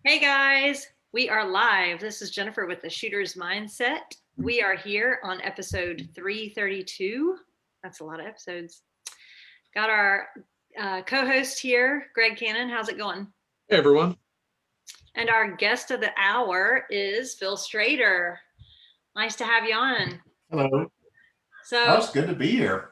Hey guys, we are live. This is Jennifer with the Shooter's Mindset. We are here on episode 332. That's a lot of episodes. Got our co-host here, Greg Cannon. How's it going? Hey everyone. And our guest of the hour is Phil Strader. Nice to have you on. Hello. So It's good to be here.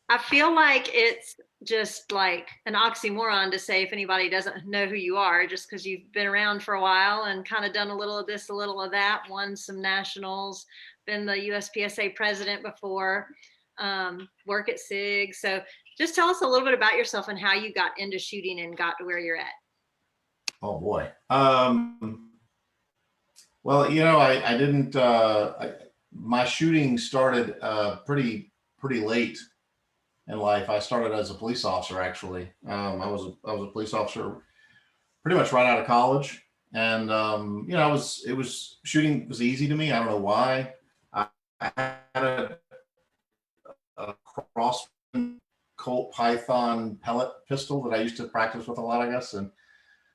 I feel like it's just like an oxymoron to say if anybody doesn't know who you are, just because you've been around for a while and kind of done a little of this, a little of that, won some nationals, been the USPSA president before, work at SIG. So just tell us a little bit about yourself and how you got into shooting and got to where you're at. Oh boy. Well, I didn't. My shooting started pretty late in life. I started as a police officer. Actually, I was a police officer pretty much right out of college, and it was shooting was easy to me. I don't know why. I had a cross Colt Python pellet pistol that I used to practice with a lot, I guess, and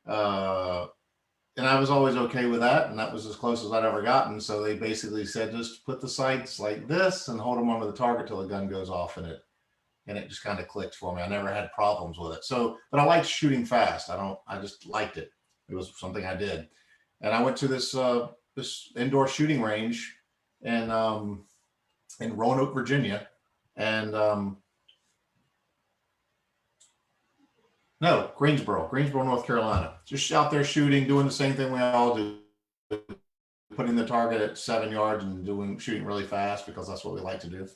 I was always okay with that, and that was as close as I'd ever gotten. So they basically said, just put the sights like this and hold them onto the target till the gun goes off, and it just kind of clicked for me. I never had problems with it. So, but I liked shooting fast. I just liked it. It was something I did, and I went to this indoor shooting range in Roanoke, Virginia, and no, Greensboro, North Carolina. Just out there shooting, doing the same thing we all do, putting the target at 7 yards and shooting really fast because that's what we like to do.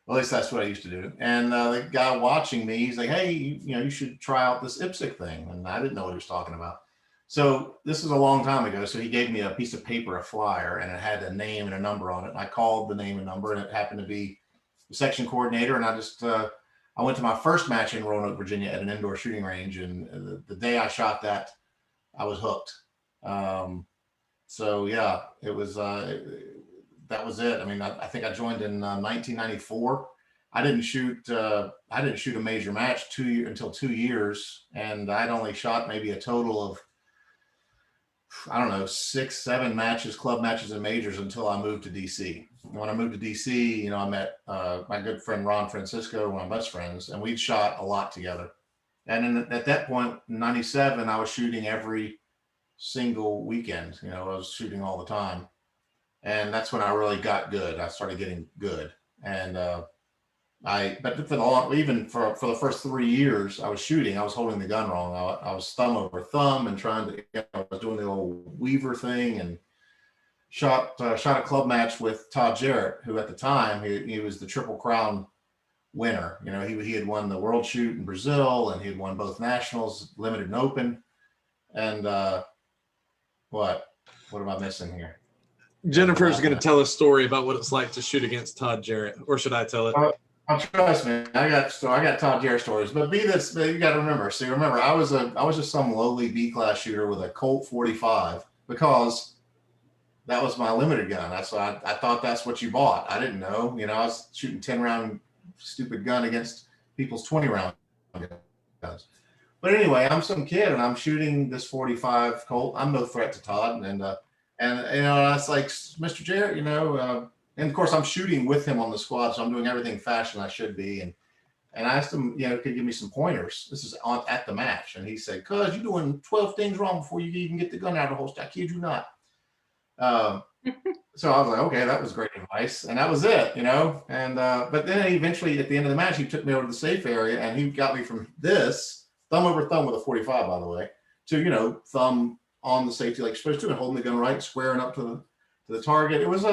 Well, at least that's what I used to do. And the guy watching me, he's like, "Hey, you should try out this IPSC thing." And I didn't know what he was talking about. So this is a long time ago. So he gave me a piece of paper, a flyer, and it had a name and a number on it. And I called the name and number, and it happened to be the section coordinator. And I went to my first match in Roanoke, Virginia at an indoor shooting range. And the day I shot that, I was hooked. So yeah, it was, that was it. I mean, I think I joined in 1994. I didn't shoot a major match until 2 years. And I'd only shot maybe a total of, I don't know, 6, 7 matches, club matches and majors until I moved to DC. When I moved to DC, I met my good friend Ron Francisco, one of my best friends, and we'd shot a lot together. And at that point, in 97, I was shooting every single weekend. I was shooting all the time. And that's when I really got good. I started getting good. And but even for the first 3 years I was shooting, I was holding the gun wrong. I was thumb over thumb and trying to, I was doing the old Weaver thing, and shot a club match with Todd Jarrett, who at the time he was the Triple Crown winner. He had won the World Shoot in Brazil, and he had won both nationals, limited and open. And what am I missing here? Jennifer's going to tell a story about what it's like to shoot against Todd Jarrett, or should I tell it? Trust me, I got Todd Jarrett stories, but you got to remember. See, remember, I was just some lowly B class shooter with a Colt 45 because that was my limited gun. That's what I thought that's what you bought. I didn't know. I was shooting 10-round stupid gun against people's 20-round guns. But anyway, I'm some kid and I'm shooting this 45 Colt. I'm no threat to Todd, and it's like, Mr. Jarrett, and of course I'm shooting with him on the squad, so I'm doing everything fast as I should be. And I asked him, could give me some pointers. This is at the match, and he said, "Cuz you're doing 12 things wrong before you even get the gun out of the holster. I kid you not." So I was like, okay, that was great advice, and that was it, And but then eventually at the end of the match, he took me over to the safe area, and he got me from this thumb over thumb with a 45, by the way, to thumb on the safety like you're supposed to, and holding the gun right, squaring up to the target. It was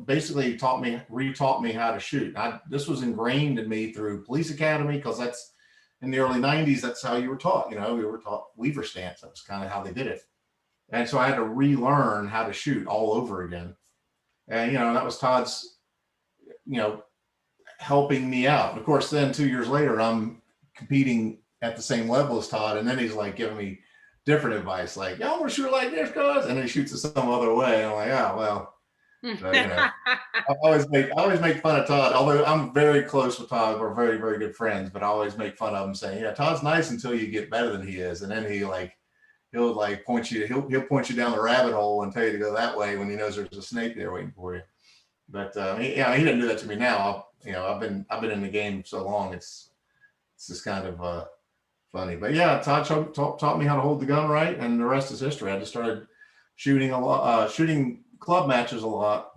basically retaught me how to shoot. This was ingrained in me through police academy, because that's in the early 90s. That's how you were taught. We were taught Weaver stance. That was kind of how they did it. And so I had to relearn how to shoot all over again. And, that was Todd's, helping me out. And of course, then 2 years later, I'm competing at the same level as Todd. And then he's like giving me different advice, like, "Y'all want to shoot like this, guys?" And he shoots it some other way. And I'm like, "Oh, well." But, I always make fun of Todd, although I'm very close with Todd. We're very, very good friends, but I always make fun of him, saying, "Yeah, Todd's nice until you get better than he is. And then he'll he'll like point you, he'll point you down the rabbit hole and tell you to go that way when he knows there's a snake there waiting for you. But he didn't do that to me now. I've been in the game so long. It's just kind of funny. But yeah, Todd taught me how to hold the gun right, and the rest is history. I just started shooting a lot, shooting club matches a lot,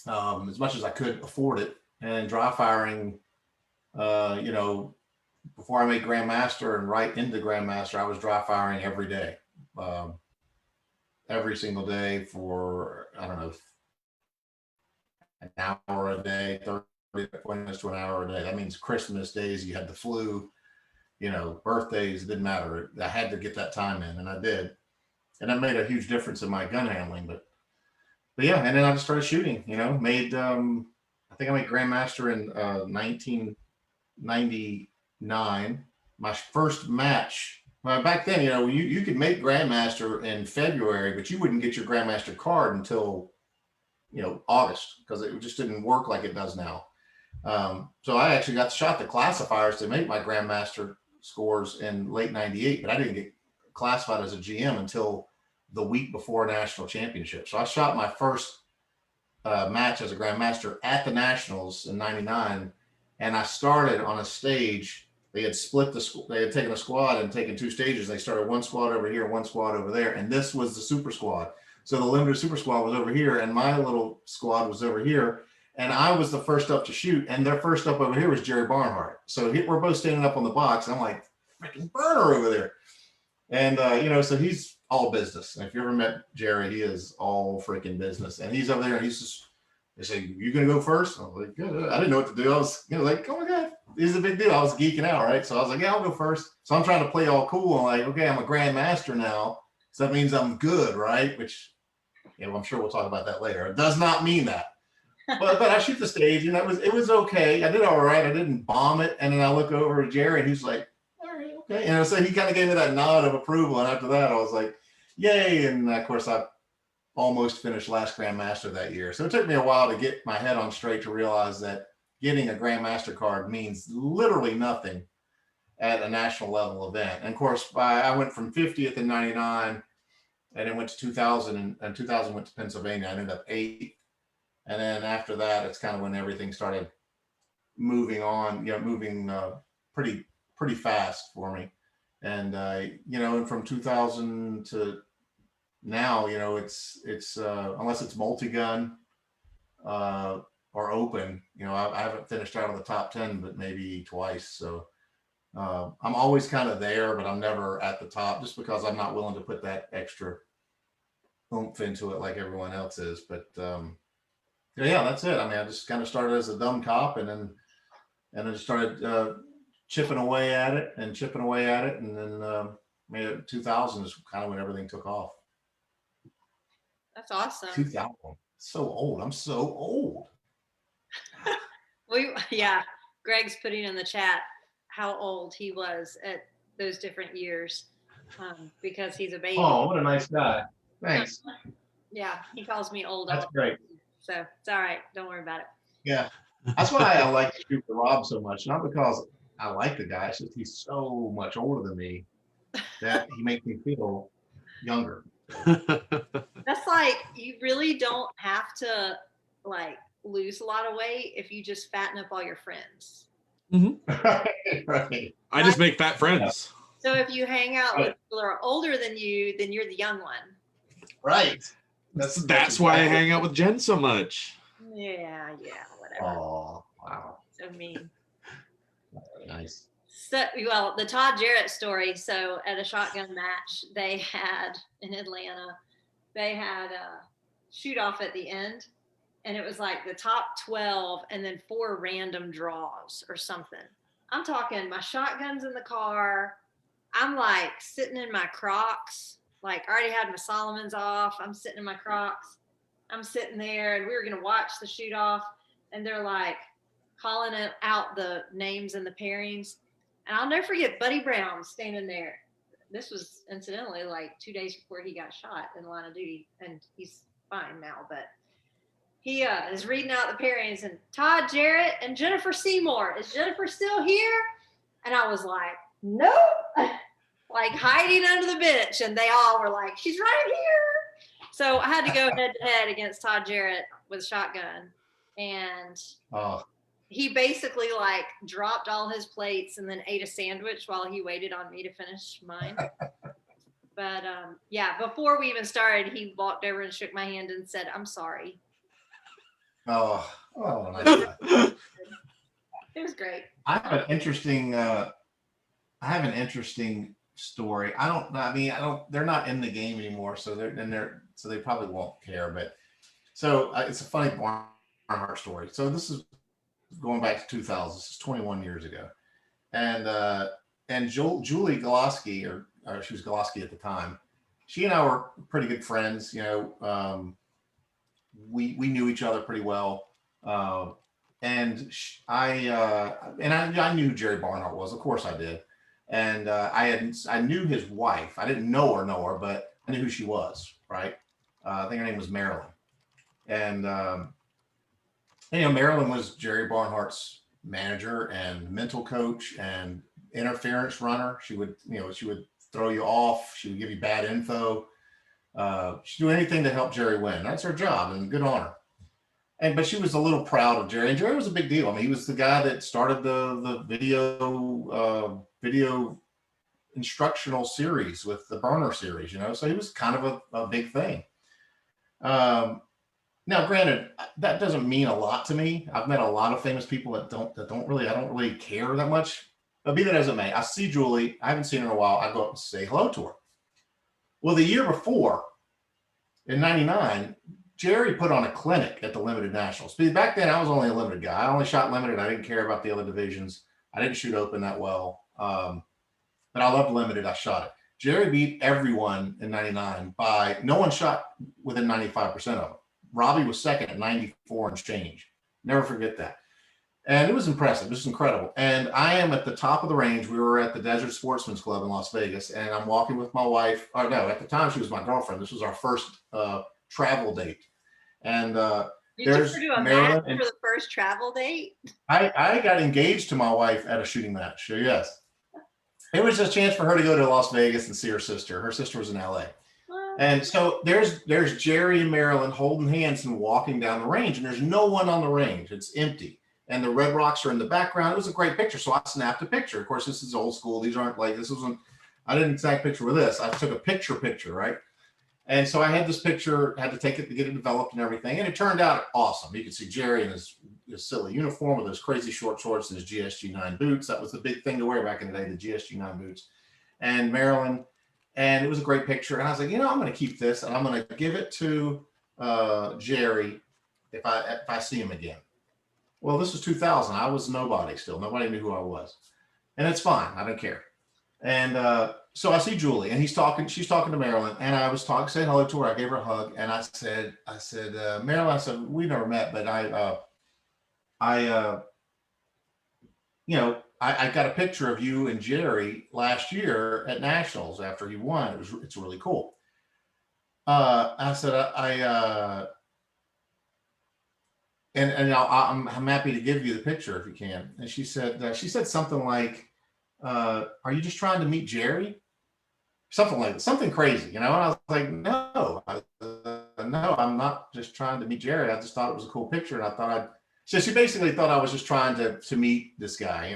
as much as I could afford it, and dry firing. Before I made Grandmaster and right into Grandmaster, I was dry firing every day, every single day for, I don't know, an hour a day, 30 minutes to an hour a day. That means Christmas days, you had the flu, birthdays, it didn't matter. I had to get that time in, and I did. And that made a huge difference in my gun handling. But yeah, and then I just started shooting, I think I made Grandmaster in 1999. My first match, well, back then, you could make Grandmaster in February, but you wouldn't get your Grandmaster card until, August, because it just didn't work like it does now. So I actually got shot the classifiers to make my Grandmaster scores in late 98, but I didn't get classified as a GM until the week before National Championship. So I shot my first match as a Grandmaster at the Nationals in 99. And I started on a stage. They had they had taken a squad and taken two stages. They started one squad over here, one squad over there. And this was the super squad. So the limited super squad was over here, and my little squad was over here. And I was the first up to shoot. And their first up over here was Jerry Barnhart. So we're both standing up on the box. And I'm like, freaking burner over there. And, so he's all business. And if you ever met Jerry, he is all freaking business. And he's over there, and they say, "You gonna go first?" I was like, "Good." I didn't know what to do. I was, like, "Oh my God, this is a big deal." I was geeking out, right? So I was like, "Yeah, I'll go first." So I'm trying to play all cool. I'm like, "Okay, I'm a Grandmaster now, so that means I'm good, right?" Which, I'm sure we'll talk about that later. It does not mean that. But I shoot the stage, and it was okay. I did all right. I didn't bomb it. And then I look over at Jerry, and he's like, "All right, okay." So he kind of gave me that nod of approval. And after that, I was like, "Yay!" And of course, I almost finished last Grandmaster that year. So it took me a while to get my head on straight to realize that getting a Grandmaster card means literally nothing at a national level event. And of course, I went from 50th in 99, and then went to 2000, and 2000 went to Pennsylvania. I ended up 8th. And then after that, it's kind of when everything started moving on, moving pretty fast for me. And, and from 2000 to now, it's unless it's multi-gun or open, I haven't finished out of the top 10, but maybe twice. So I'm always kind of there, but I'm never at the top, just because I'm not willing to put that extra oomph into it like everyone else is. But yeah, that's it. I mean, I just kind of started as a dumb cop, and then just started chipping away at it, and then made it 2000 is kind of when everything took off. That's awesome. 2000. So old. I'm so old. Yeah. Greg's putting in the chat how old he was at those different years, because he's a baby. Oh, what a nice guy. Thanks. Yeah, he calls me old. That's great. So it's all right. Don't worry about it. Yeah. That's why I like to shoot the Rob so much. Not because I like the guy. It's just he's so much older than me that he makes me feel younger. That's like, you really don't have to lose a lot of weight if you just fatten up all your friends. Mm-hmm. Right. I just make fat friends. So if you hang out with people that are older than you, then you're the young one. Right. That's why I hang out with Jen so much. Yeah, whatever. Oh, wow. So mean. Nice. So, well, the Todd Jarrett story. So at a shotgun match they had in Atlanta, they had a shoot off at the end, and it was like the top 12 and then 4 random draws or something. I'm talking, my shotgun's in the car. I'm like sitting in my Crocs, I already had my Solomons off. I'm sitting in my Crocs. I'm sitting there, and we were going to watch the shoot off, and they're calling out the names and the pairings. And I'll never forget Buddy Brown standing there. This was incidentally 2 days before he got shot in the line of duty, and he's fine now, but he is reading out the pairings, and Todd Jarrett and Jennifer Seymour. Is Jennifer still here? And I was like, nope. like hiding under the bench, and they all were like, she's right here. So I had to go head to head against Todd Jarrett with a shotgun. And Oh, he basically like dropped all his plates and then ate a sandwich while he waited on me to finish mine. But yeah, before we even started, he walked over and shook my hand and said, I'm sorry. nice guy. It was great. I have an interesting story. I don't, they're not in the game anymore. So so they probably won't care, but it's a funny Barnhart story. So this is going back to 2000. This is 21 years ago. And Julie Goloski, or she was Goloski at the time. She and I were pretty good friends. We knew each other pretty well. And I knew who Jerry Barnhart was. Of course I did. And I knew his wife. I didn't know her, but I knew who she was. Right. I think her name was Marilyn. And Marilyn was Jerry Barnhart's manager and mental coach and interference runner. She would throw you off. She would give you bad info. She'd do anything to help Jerry win. That's her job, and good on her. But she was a little proud of Jerry. And Jerry was a big deal. I mean, he was the guy that started the video instructional series with the burner series, so he was kind of a big thing. Now, granted, that doesn't mean a lot to me. I've met a lot of famous people I don't really care that much. But be that as it may, I see Julie. I haven't seen her in a while. I go up and say hello to her. Well, the year before, in '99, Jerry put on a clinic at the Limited Nationals. Back then, I was only a limited guy. I only shot limited. I didn't care about the other divisions. I didn't shoot open that well. But I loved limited. I shot it. Jerry beat everyone in '99 by no one shot within 95% of them. Robbie was second at 94 and change. Never forget that. And it was impressive. It was incredible. And I am at the top of the range. We were at the Desert Sportsman's Club in Las Vegas, and I'm walking with my wife. Or no, at the time she was my girlfriend. This was our first travel date. And you there's took her to a Marilyn. match for the first travel date? I got engaged to my wife at a shooting match. So yes. It was a chance for her to go to Las Vegas and see her sister. Her sister was in LA. And so there's Jerry and Marilyn holding hands and walking down the range, and there's no one on the range. It's empty. And the red rocks are in the background. It was a great picture. So I snapped a picture. Of course, this is old school. These aren't like, I didn't exact picture with this. I took a picture, right? And so I had this picture, had to take it to get it developed and everything. And it turned out awesome. You could see Jerry in his silly uniform with his crazy short shorts and his GSG-9 boots. That was the big thing to wear back in the day, the GSG-9 boots. And Marilyn, and it was a great picture. And I was like, I'm going to keep this and I'm going to give it to Jerry if I see him again. Well, this was 2000. I was nobody still. Nobody knew who I was. And it's fine. I don't care. And so I see Julie, and she's talking to Marilyn, and I was saying hello to her. I gave her a hug, and I said, Marilyn, I said, we never met, but I got a picture of you and Jerry last year at Nationals after he won. It's really cool. I said, I'm happy to give you the picture if you can. And she said something like, are you just trying to meet Jerry? Something like that, something crazy, And I was like, no, I'm not just trying to meet Jerry. I just thought it was a cool picture. And so she basically thought I was just trying to meet this guy,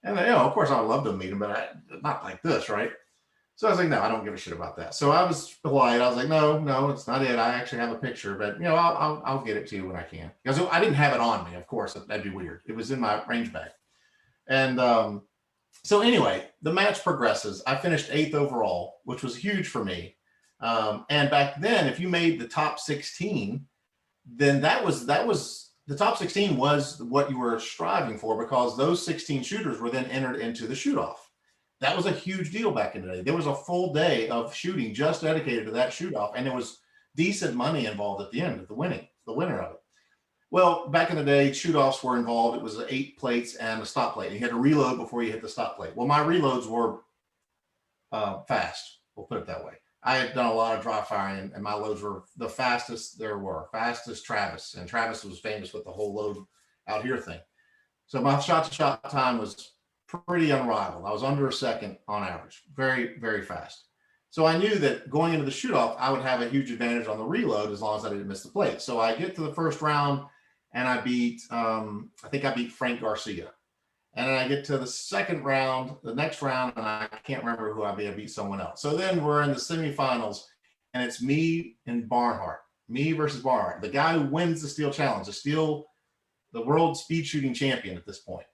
And of course I would love to meet him, but not like this, right? So I was like, no, I don't give a shit about that. So I was polite. I was like, no, it's not it. I actually have a picture, but I'll get it to you when I can. Because I didn't have it on me, of course. That'd be weird. It was in my range bag. And so anyway, the match progresses. I finished 8th overall, which was huge for me. And back then, if you made the top 16, then that was the top 16 was what you were striving for, because those 16 shooters were then entered into the shoot-off. That was a huge deal back in the day. There was a full day of shooting just dedicated to that shoot-off, and there was decent money involved at the end of the winner of it. Well, back in the day, shoot-offs were involved. It was 8 plates and a stop plate. You had to reload before you hit the stop plate. Well, my reloads were fast. We'll put it that way. I had done a lot of dry firing, and my loads were the fastest there were, fastest Travis. And Travis was famous with the whole load out here thing. So my shot-to-shot time was pretty unrivaled. I was under a second on average, very, very fast. So I knew that going into the shoot off, I would have a huge advantage on the reload as long as I didn't miss the plate. So I get to the first round and I beat, I think I beat Frank Garcia. And then I get to the second round, the next round, and I can't remember who I beat. I beat someone else. So then we're in the semifinals, and it's me and Barnhart, me versus Barnhart, the guy who wins the steel challenge, the world speed shooting champion at this point.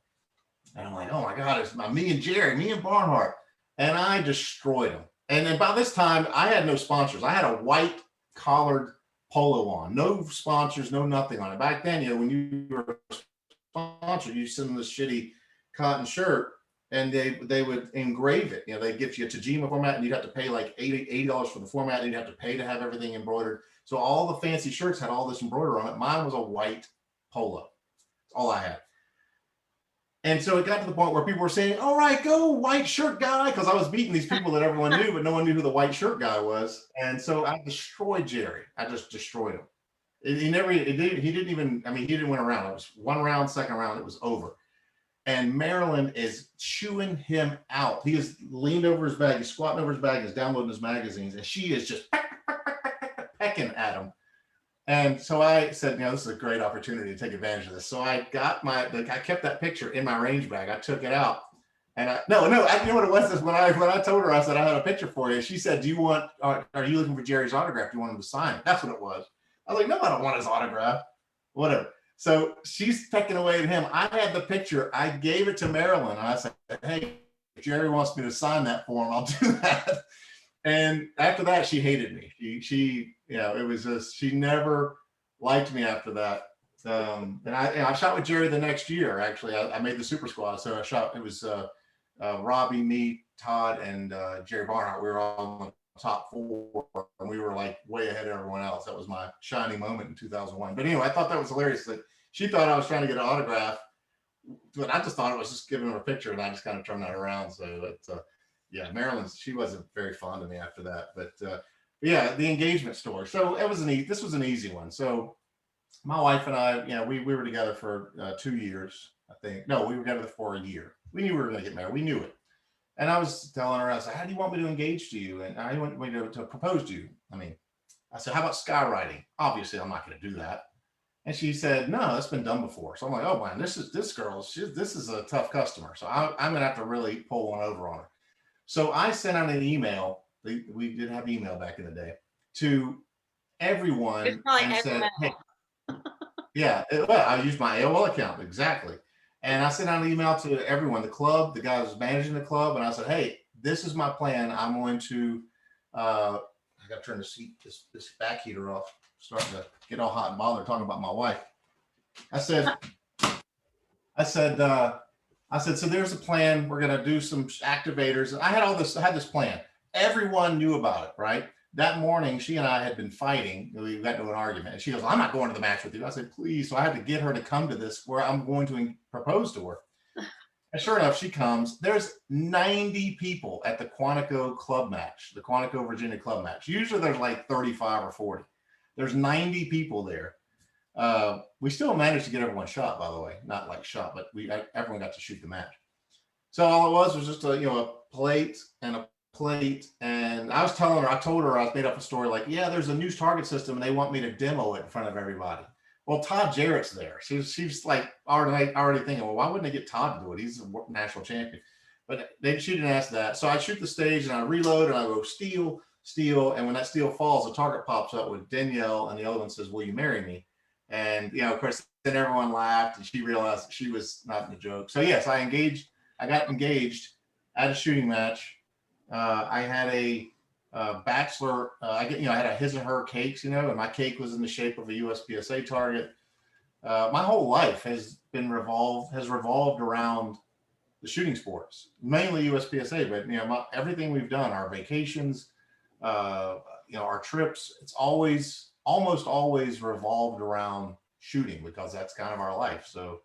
And I'm like, oh my God, it's me and Jerry, me and Barnhart. And I destroyed him. And then by this time, I had no sponsors. I had a white collared polo on, no sponsors, no nothing on it. Back then, when you were a sponsor, you send them this shitty cotton shirt and they would engrave it. They'd get you a Tajima format and you'd have to pay like $80 for the format. And you'd have to pay to have everything embroidered. So all the fancy shirts had all this embroidered on it. Mine was a white polo. That's all I had. And so it got to the point where people were saying, all right, go white shirt guy. Cause I was beating these people that everyone knew, but no one knew who the white shirt guy was. And so I destroyed Jerry. I just destroyed him. He didn't win a round. It was one round, second round, it was over. And Marilyn is chewing him out. He is leaned over his bag. He's squatting over his bag. He's downloading his magazines. And she is just pecking at him. And so I said, this is a great opportunity to take advantage of this. So I got I kept that picture in my range bag. I took it out. And you know what it was? Is when I told her, I said, I have a picture for you. She said, are you looking for Jerry's autograph? Do you want him to sign it? That's what it was. I was like, no, I don't want his autograph. Whatever. So she's pecking away at him. I had the picture. I gave it to Marilyn. And I said, hey, if Jerry wants me to sign that for him, I'll do that. And after that, she hated me. It was just, she never liked me after that. And I shot with Jerry the next year. Actually, I made the super squad. So I shot, it was Robbie, me, Todd, and Jerry Barnhart. We were all in the top 4 and we were like way ahead of everyone else. That was my shining moment in 2001. But anyway, I thought that was hilarious that she thought I was trying to get an autograph, but I just thought it was just giving her a picture and I just kind of turned that around. So yeah, Marilyn, she wasn't very fond of me after that, but yeah, the engagement story. So this was an easy one. So my wife and I, we were together for 2 years, I think. No, we were together for a year. We knew we were going to get married. We knew it. And I was telling her, I said, how do you want me to engage to you? And how do you want me to propose to you? I said, how about skywriting? Obviously, I'm not going to do that. And she said, no, that's been done before. So I'm like, oh man, this is a tough customer. So I'm going to have to really pull one over on her. So I sent out an email. We did have email back in the day to everyone and said, hey, yeah, I used my AOL account. Exactly. And I sent out an email to everyone, the club, the guy who was managing the club. And I said, hey, this is my plan. I'm going to, I got to turn this back heater off. Starting to get all hot and bothered talking about my wife. I said, so there's a plan. We're going to do some activators. And I had this plan. Everyone knew about it, right? That morning, she and I had been fighting. We got into an argument. And she goes, I'm not going to the match with you. I said, please. So I had to get her to come to this where I'm going to propose to her. And sure enough, she comes. There's 90 people at the Quantico club match, the Quantico, Virginia club match. Usually there's like 35 or 40. There's 90 people there. We still managed to get everyone shot, by the way. Not like shot, but everyone got to shoot the match. So all it was just a plate and a plate. And I told her I was made up a story like, yeah, there's a new target system and they want me to demo it in front of everybody. Well, Todd Jarrett's there. She's like already thinking, well, why wouldn't they get Todd to do it? He's a national champion. But she didn't ask that. So I shoot the stage and I reload and I go steal. And when that steel falls, the target pops up with Danielle and the other one says, will you marry me? And, of course, then everyone laughed and she realized she was not in the joke. So yes, I got engaged at a shooting match. I had a bachelor, I had a his or her cakes, and my cake was in the shape of a USPSA target. My whole life has revolved around the shooting sports, mainly USPSA, but everything we've done, our vacations, our trips, it's almost always revolved around shooting because that's kind of our life. So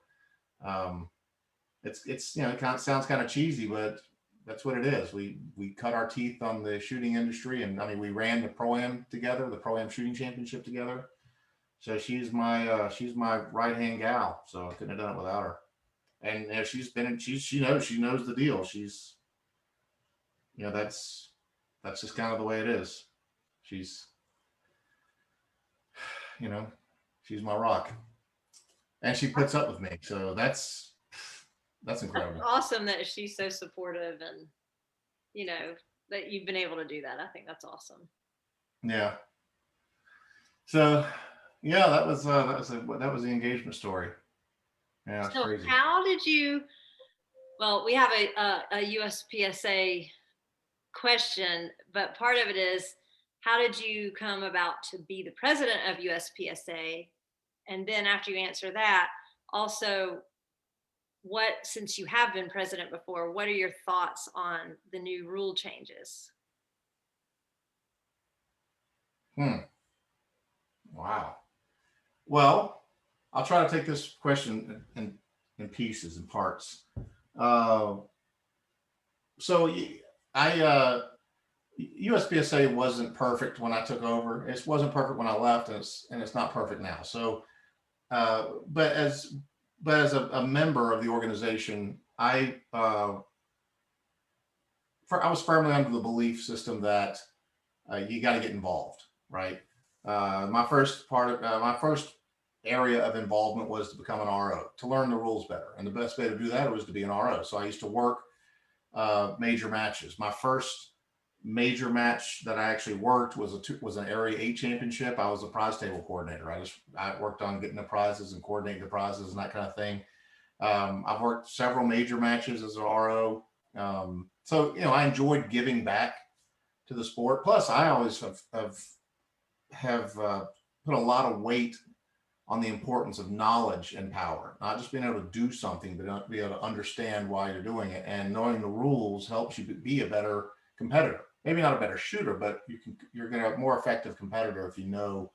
it kind of sounds kind of cheesy, but that's what it is. We cut our teeth on the shooting industry, and we ran the Pro-Am together, the Pro-Am shooting championship together. So she's my right-hand gal. So I couldn't have done it without her. And she's been in, she knows the deal. She's, that's just kind of the way it is. She's, you know, she's my rock, and she puts up with me. So that's That's incredible. awesome that she's so supportive and, you know, that you've been able to do that. I think that's awesome. Yeah. So, yeah, that was the engagement story. Yeah, it's So crazy. how did you, well, we have a USPSA question, but part of it is, how did you come about to be the president of USPSA? And then after you answer that, also, since you have been president before, what are your thoughts on the new rule changes? Wow. Well, I'll try to take this question in pieces and parts. So USPSA wasn't perfect when I took over. It wasn't perfect when I left, and it's not perfect now. So, but as a member of the organization, I was firmly under the belief system that you got to get involved, right? My first area of involvement was to become an RO, to learn the rules better, and the best way to do that was to be an RO. So I used to work major matches. My first major match that I actually worked was an Area 8 championship. I was a prize table coordinator. I worked on getting the prizes and coordinating the prizes and that kind of thing. I've worked several major matches as an RO. So I enjoyed giving back to the sport. Plus, I always have put a lot of weight on the importance of knowledge and power, not just being able to do something, but be able to understand why you're doing it. And knowing the rules helps you be a better competitor. Maybe not a better shooter, but you're going to have a more effective competitor if you know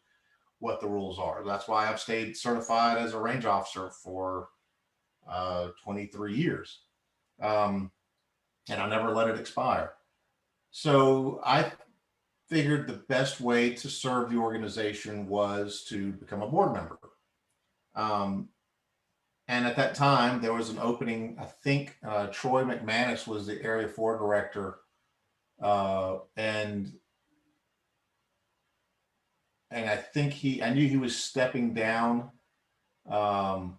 what the rules are. That's why I've stayed certified as a range officer for 23 years. And I never let it expire. So I figured the best way to serve the organization was to become a board member. And at that time, there was an opening. I think Troy McManus was the Area 4 director, and I think I knew he was stepping down, and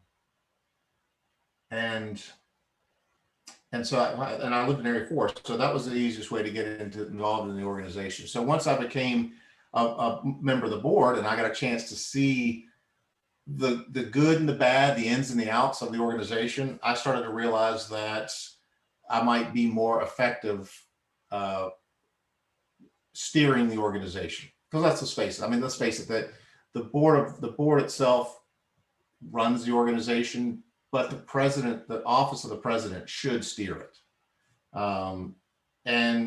so I lived in Area 4, so that was the easiest way to get involved in the organization. So once I became a member of the board and I got a chance to see the good and the bad, the ins and the outs of the organization, I started to realize that I might be more effective steering the organization. Because let's face it, that the board itself runs the organization, but the office of the president should steer it. And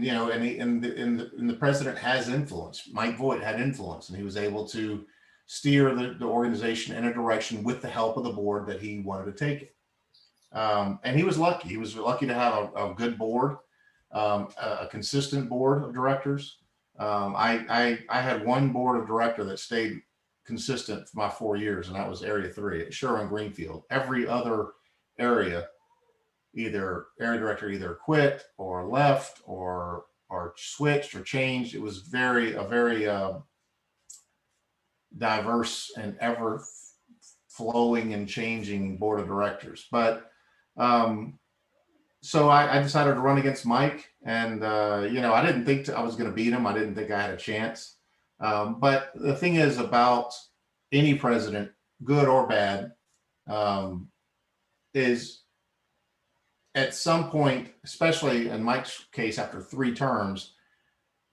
the president has influence. Mike Voigt had influence, and he was able to steer the organization in a direction with the help of the board that he wanted to take it. And he was lucky. He was lucky to have a good board, a consistent board of directors. I had one board of director that stayed consistent for my 4 years, and that was Area 3 at Sherwin Greenfield. Every other area, area director either quit or left or switched or changed. It was a very diverse and ever flowing and changing board of directors. But so I decided to run against Mike, and I didn't think I was going to beat him. I didn't think I had a chance. But the thing is about any president, good or bad, is at some point, especially in Mike's case, after 3 terms,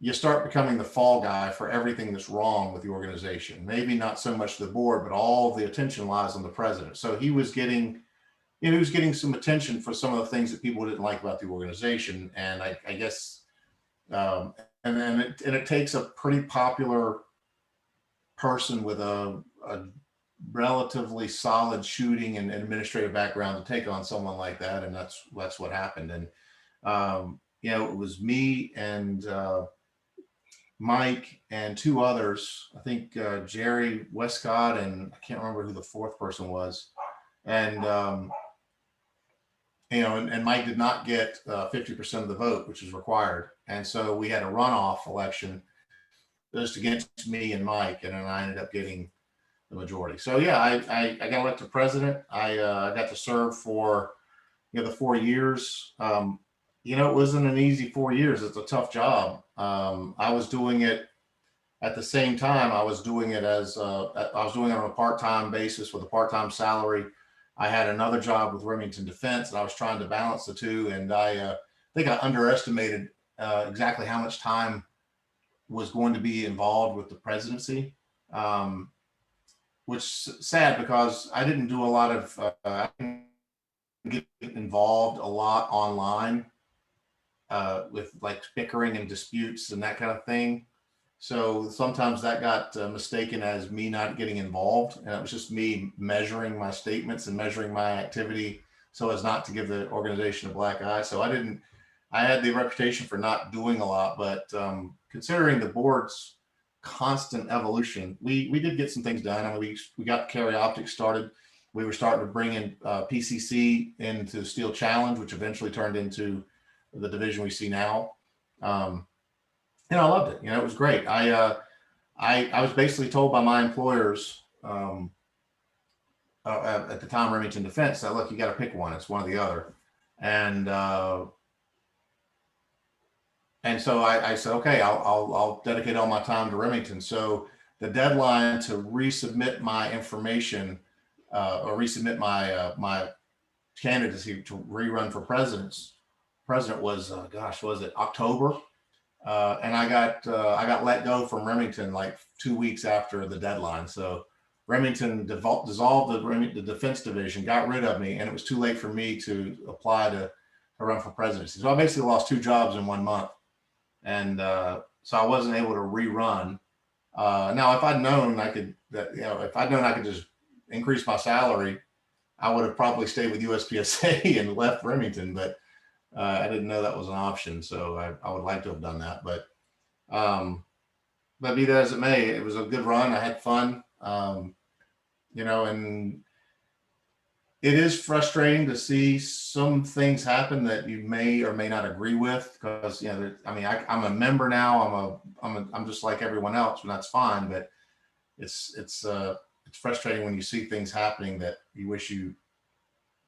you start becoming the fall guy for everything that's wrong with the organization. Maybe not so much the board, but all the attention lies on the president. So he was getting some attention for some of the things that people didn't like about the organization. And I guess, and it takes a pretty popular person with a relatively solid shooting and administrative background to take on someone like that. And that's what happened. And, it was me and Mike and 2 others. I think Jerry Westcott, and I can't remember who the 4th person was. And and Mike did not get 50% of the vote, which is required. And so we had a runoff election just against me and Mike, and then I ended up getting the majority. So yeah, I got elected president. I got to serve for the 4 years. It wasn't an easy 4 years. It's a tough job. I was doing it at the same time. I was doing it on a part-time basis with a part-time salary. I had another job with Remington Defense, and I was trying to balance the two. And I think I underestimated exactly how much time was going to be involved with the presidency, which is sad because I didn't do a lot of I didn't get involved a lot online with like bickering and disputes and that kind of thing. So sometimes that got mistaken as me not getting involved, and it was just me measuring my statements and measuring my activity so as not to give the organization a black eye. So I had the reputation for not doing a lot, but considering the board's constant evolution, we did get some things done. I mean, we got Carry Optics started. We were starting to bring in PCC into Steel Challenge, which eventually turned into the division we see now. I loved it. It was great. I was basically told by my employers at the time, Remington Defense, that look, you got to pick one. It's one or the other. And so I said, okay, I'll dedicate all my time to Remington. So the deadline to resubmit my information or resubmit my candidacy to rerun for president was was it October? And I got let go from Remington like 2 weeks after the deadline. So Remington dissolved the defense division, got rid of me, and it was too late for me to apply to run for presidency. So I basically lost 2 jobs in 1 month, and so I wasn't able to rerun. Now, if I'd known I could just increase my salary, I would have probably stayed with USPSA and left Remington, but I didn't know that was an option, so I would like to have done that. But be that as it may, it was a good run. I had fun, and it is frustrating to see some things happen that you may or may not agree with, because I'm a member now. I'm just like everyone else, and that's fine. But it's frustrating when you see things happening that you wish you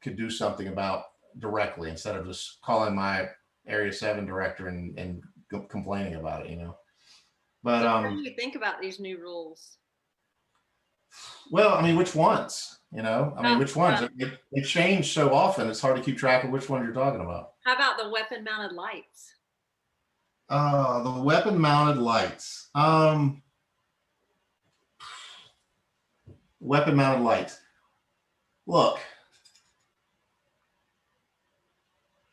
could do something about directly instead of just calling my Area 7 director and complaining about it, But So what do you think about these new rules? Well, which ones? Which ones? They change so often. It's hard to keep track of which ones you're talking about. How about the weapon mounted lights? The weapon mounted lights. Weapon mounted lights. Look,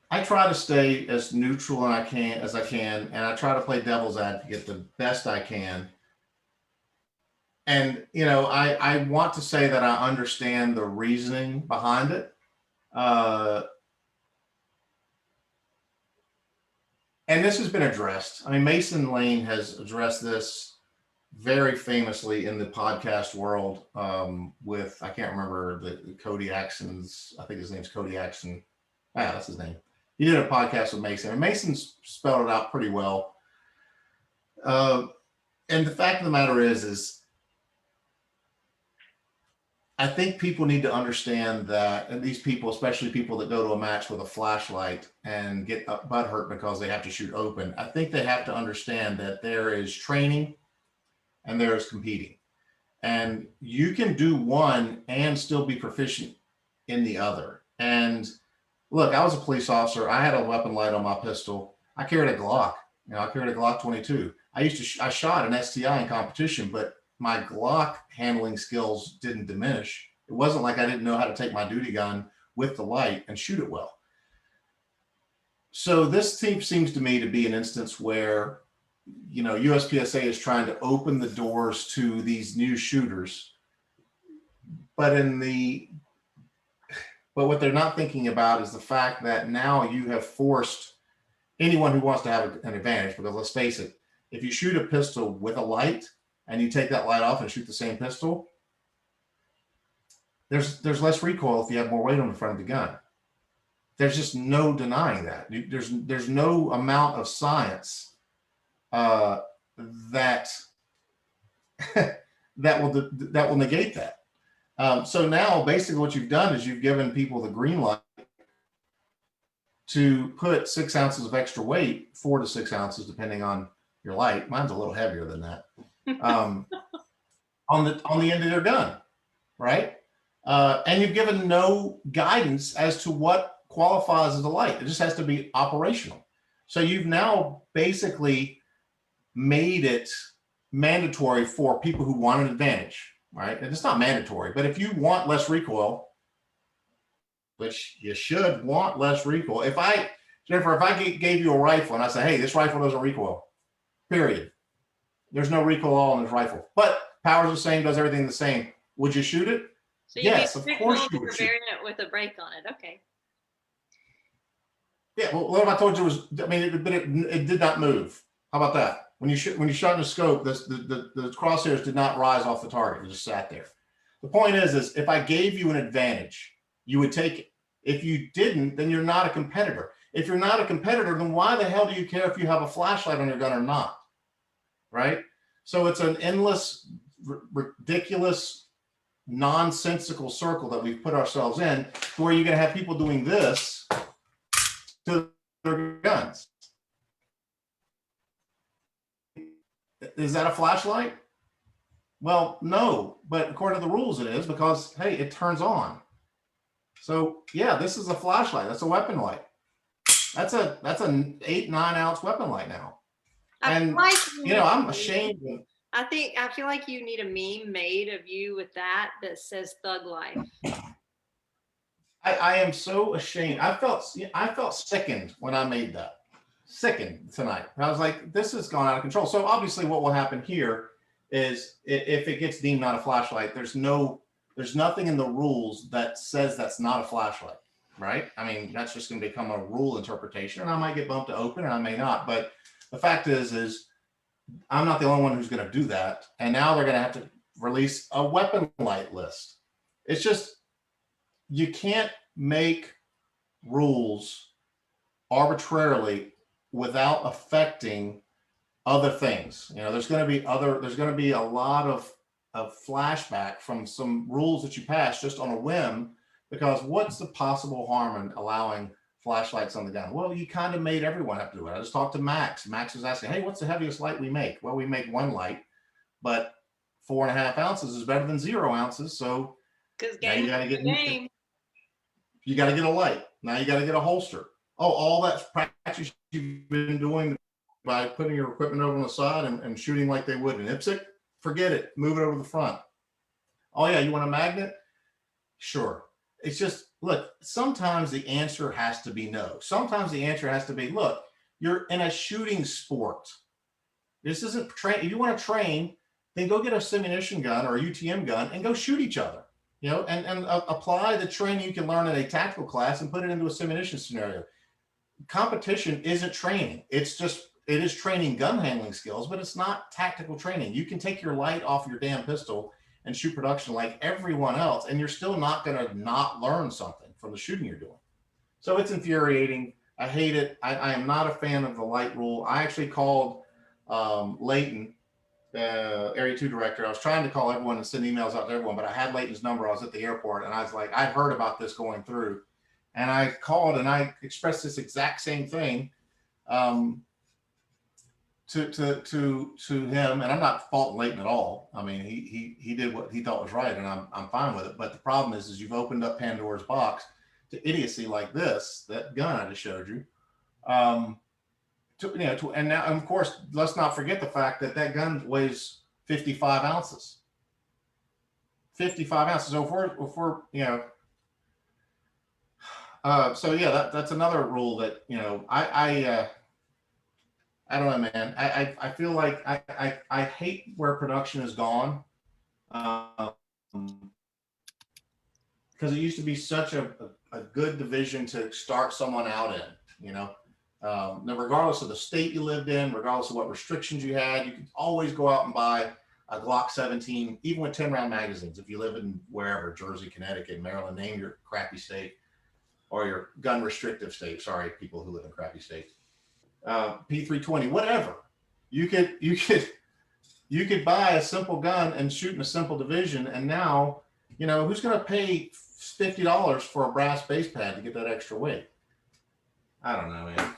I try to stay as neutral as I can, and I try to play devil's advocate the best I can. And I want to say that I understand the reasoning behind it. And this has been addressed. Mason Lane has addressed this very famously in the podcast world with, I can't remember the Cody Axon's, I think his name's Cody Axon. Yeah, that's his name. He did a podcast with Mason, and Mason's spelled it out pretty well. And the fact of the matter is I think people need to understand that, and these people, especially people that go to a match with a flashlight and get butthurt because they have to shoot open, I think they have to understand that there is training and there is competing. And you can do one and still be proficient in the other. And look, I was a police officer. I had a weapon light on my pistol. I carried a Glock. I carried a Glock 22. I shot an STI in competition, but my Glock handling skills didn't diminish. It wasn't like I didn't know how to take my duty gun with the light and shoot it well. So this seems to me to be an instance where, USPSA is trying to open the doors to these new shooters, but what they're not thinking about is the fact that now you have forced anyone who wants to have an advantage, because let's face it, if you shoot a pistol with a light and you take that light off and shoot the same pistol, there's less recoil if you have more weight on the front of the gun. There's just no denying that. There's no amount of science that that will negate that. So now basically what you've done is you've given people the green light to put 6 ounces of extra weight, 4 to 6 ounces, depending on your light. Mine's a little heavier than that. On the end of their gun, right? And you've given no guidance as to what qualifies as a light. It just has to be operational. So you've now basically made it mandatory for people who want an advantage, right? And it's not mandatory, but if you want less recoil, which you should want less recoil. Jennifer, if I gave you a rifle and I say, hey, this rifle doesn't recoil, period. There's no recoil at all in this rifle, but power's the same, does everything the same. Would you shoot it? So yes, of course you would for shoot. variant with a brake on it. Okay. Yeah, well, what if I told you was, I mean, it did not move. How about that? When you shot in the scope, the crosshairs did not rise off the target. It just sat there. The point is if I gave you an advantage, you would take it. If you didn't, then you're not a competitor. If you're not a competitor, then why the hell do you care if you have a flashlight on your gun or not? Right? So it's an endless, ridiculous, nonsensical circle that we've put ourselves in, where you're going to have people doing this to their guns. Is that a flashlight? Well, no, but according to the rules it is, because hey, it turns on. So yeah, this is a flashlight. That's a weapon light. That's an 8-9 ounce weapon light now. And I'm ashamed of, I feel like you need a meme made of you with that says Thug Life. I am so ashamed. I felt sickened when I made that. Sickened tonight. I was like, this has gone out of control. So obviously what will happen here is if it gets deemed not a flashlight, there's nothing in the rules that says that's not a flashlight, right? I mean, that's just going to become a rule interpretation, and I might get bumped to open and I may not. But the fact is I'm not the only one who's going to do that. And now they're going to have to release a weapon light list. It's just, you can't make rules arbitrarily without affecting other things. There's going to be a lot of flashback from some rules that you pass just on a whim, because what's the possible harm in allowing flashlights on the gun? Well, you kind of made everyone have to do it. I just talked to Max. Max was asking, hey, what's the heaviest light we make? Well, we make one light, but 4.5 ounces is better than 0 ounces. So now you got to get you got to get a light. Now you got to get a holster. Oh, all that practice you've been doing by putting your equipment over on the side and shooting like they would in IPSC, forget it. Move it over to the front. Oh yeah, you want a magnet? Sure. It's just, look, sometimes the answer has to be no. Sometimes the answer has to be, look, you're in a shooting sport. This isn't train. If you want to train, then go get a simunition gun or a UTM gun and go shoot each other. And apply the training you can learn in a tactical class and put it into a simunition scenario. Competition isn't training. It is training gun handling skills, but it's not tactical training. You can take your light off your damn pistol and shoot production like everyone else, and you're still not going to not learn something from the shooting you're doing. So it's infuriating. I hate it. I am not a fan of the light rule. I actually called Leighton, Area 2 director. I was trying to call everyone and send emails out to everyone, but I had Leighton's number. I was at the airport, and I was like, I've heard about this going through. And I called and I expressed this exact same thing to him. And I'm not faulting Leighton at all. I mean, he did what he thought was right, and I'm fine with it. But the problem is you've opened up Pandora's box to idiocy like this, that gun I just showed you. And now, of course, let's not forget the fact that gun weighs 55 ounces. 55 ounces. So if we're so yeah, that's another rule that I don't know, man. I feel like I hate where production has gone, because it used to be such a good division to start someone out in. Now, regardless of the state you lived in, regardless of what restrictions you had, you could always go out and buy a Glock 17, even with 10-round magazines. If you live in wherever, Jersey, Connecticut, Maryland, name your crappy state. or your gun restrictive state. Sorry, people who live in crappy states. P320, whatever. You could buy a simple gun and shoot in a simple division, and now, who's going to pay $50 for a brass base pad to get that extra weight? I don't know, man.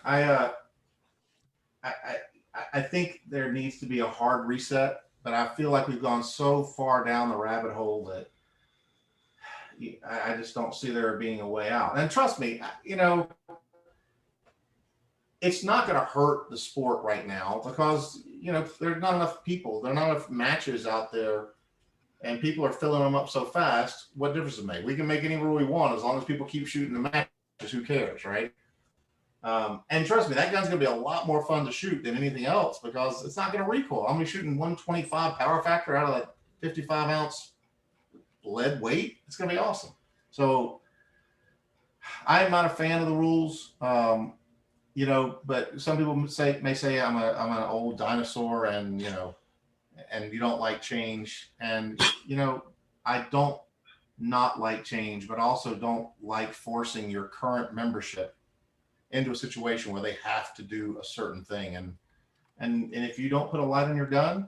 I think there needs to be a hard reset, but I feel like we've gone so far down the rabbit hole that I just don't see there being a way out. And trust me, it's not going to hurt the sport right now because, there's not enough people. There are not enough matches out there, and people are filling them up so fast. What difference does it make? We can make any rule we want as long as people keep shooting the matches. Who cares, right? And trust me, that gun's going to be a lot more fun to shoot than anything else because it's not going to recoil. I'm going to be shooting 125 power factor out of that 55 ounce lead weight. It's going to be awesome. So I'm not a fan of the rules. But some people may say I'm an old dinosaur and and you don't like change. And I don't not like change, but also don't like forcing your current membership into a situation where they have to do a certain thing. And if you don't put a light on your gun,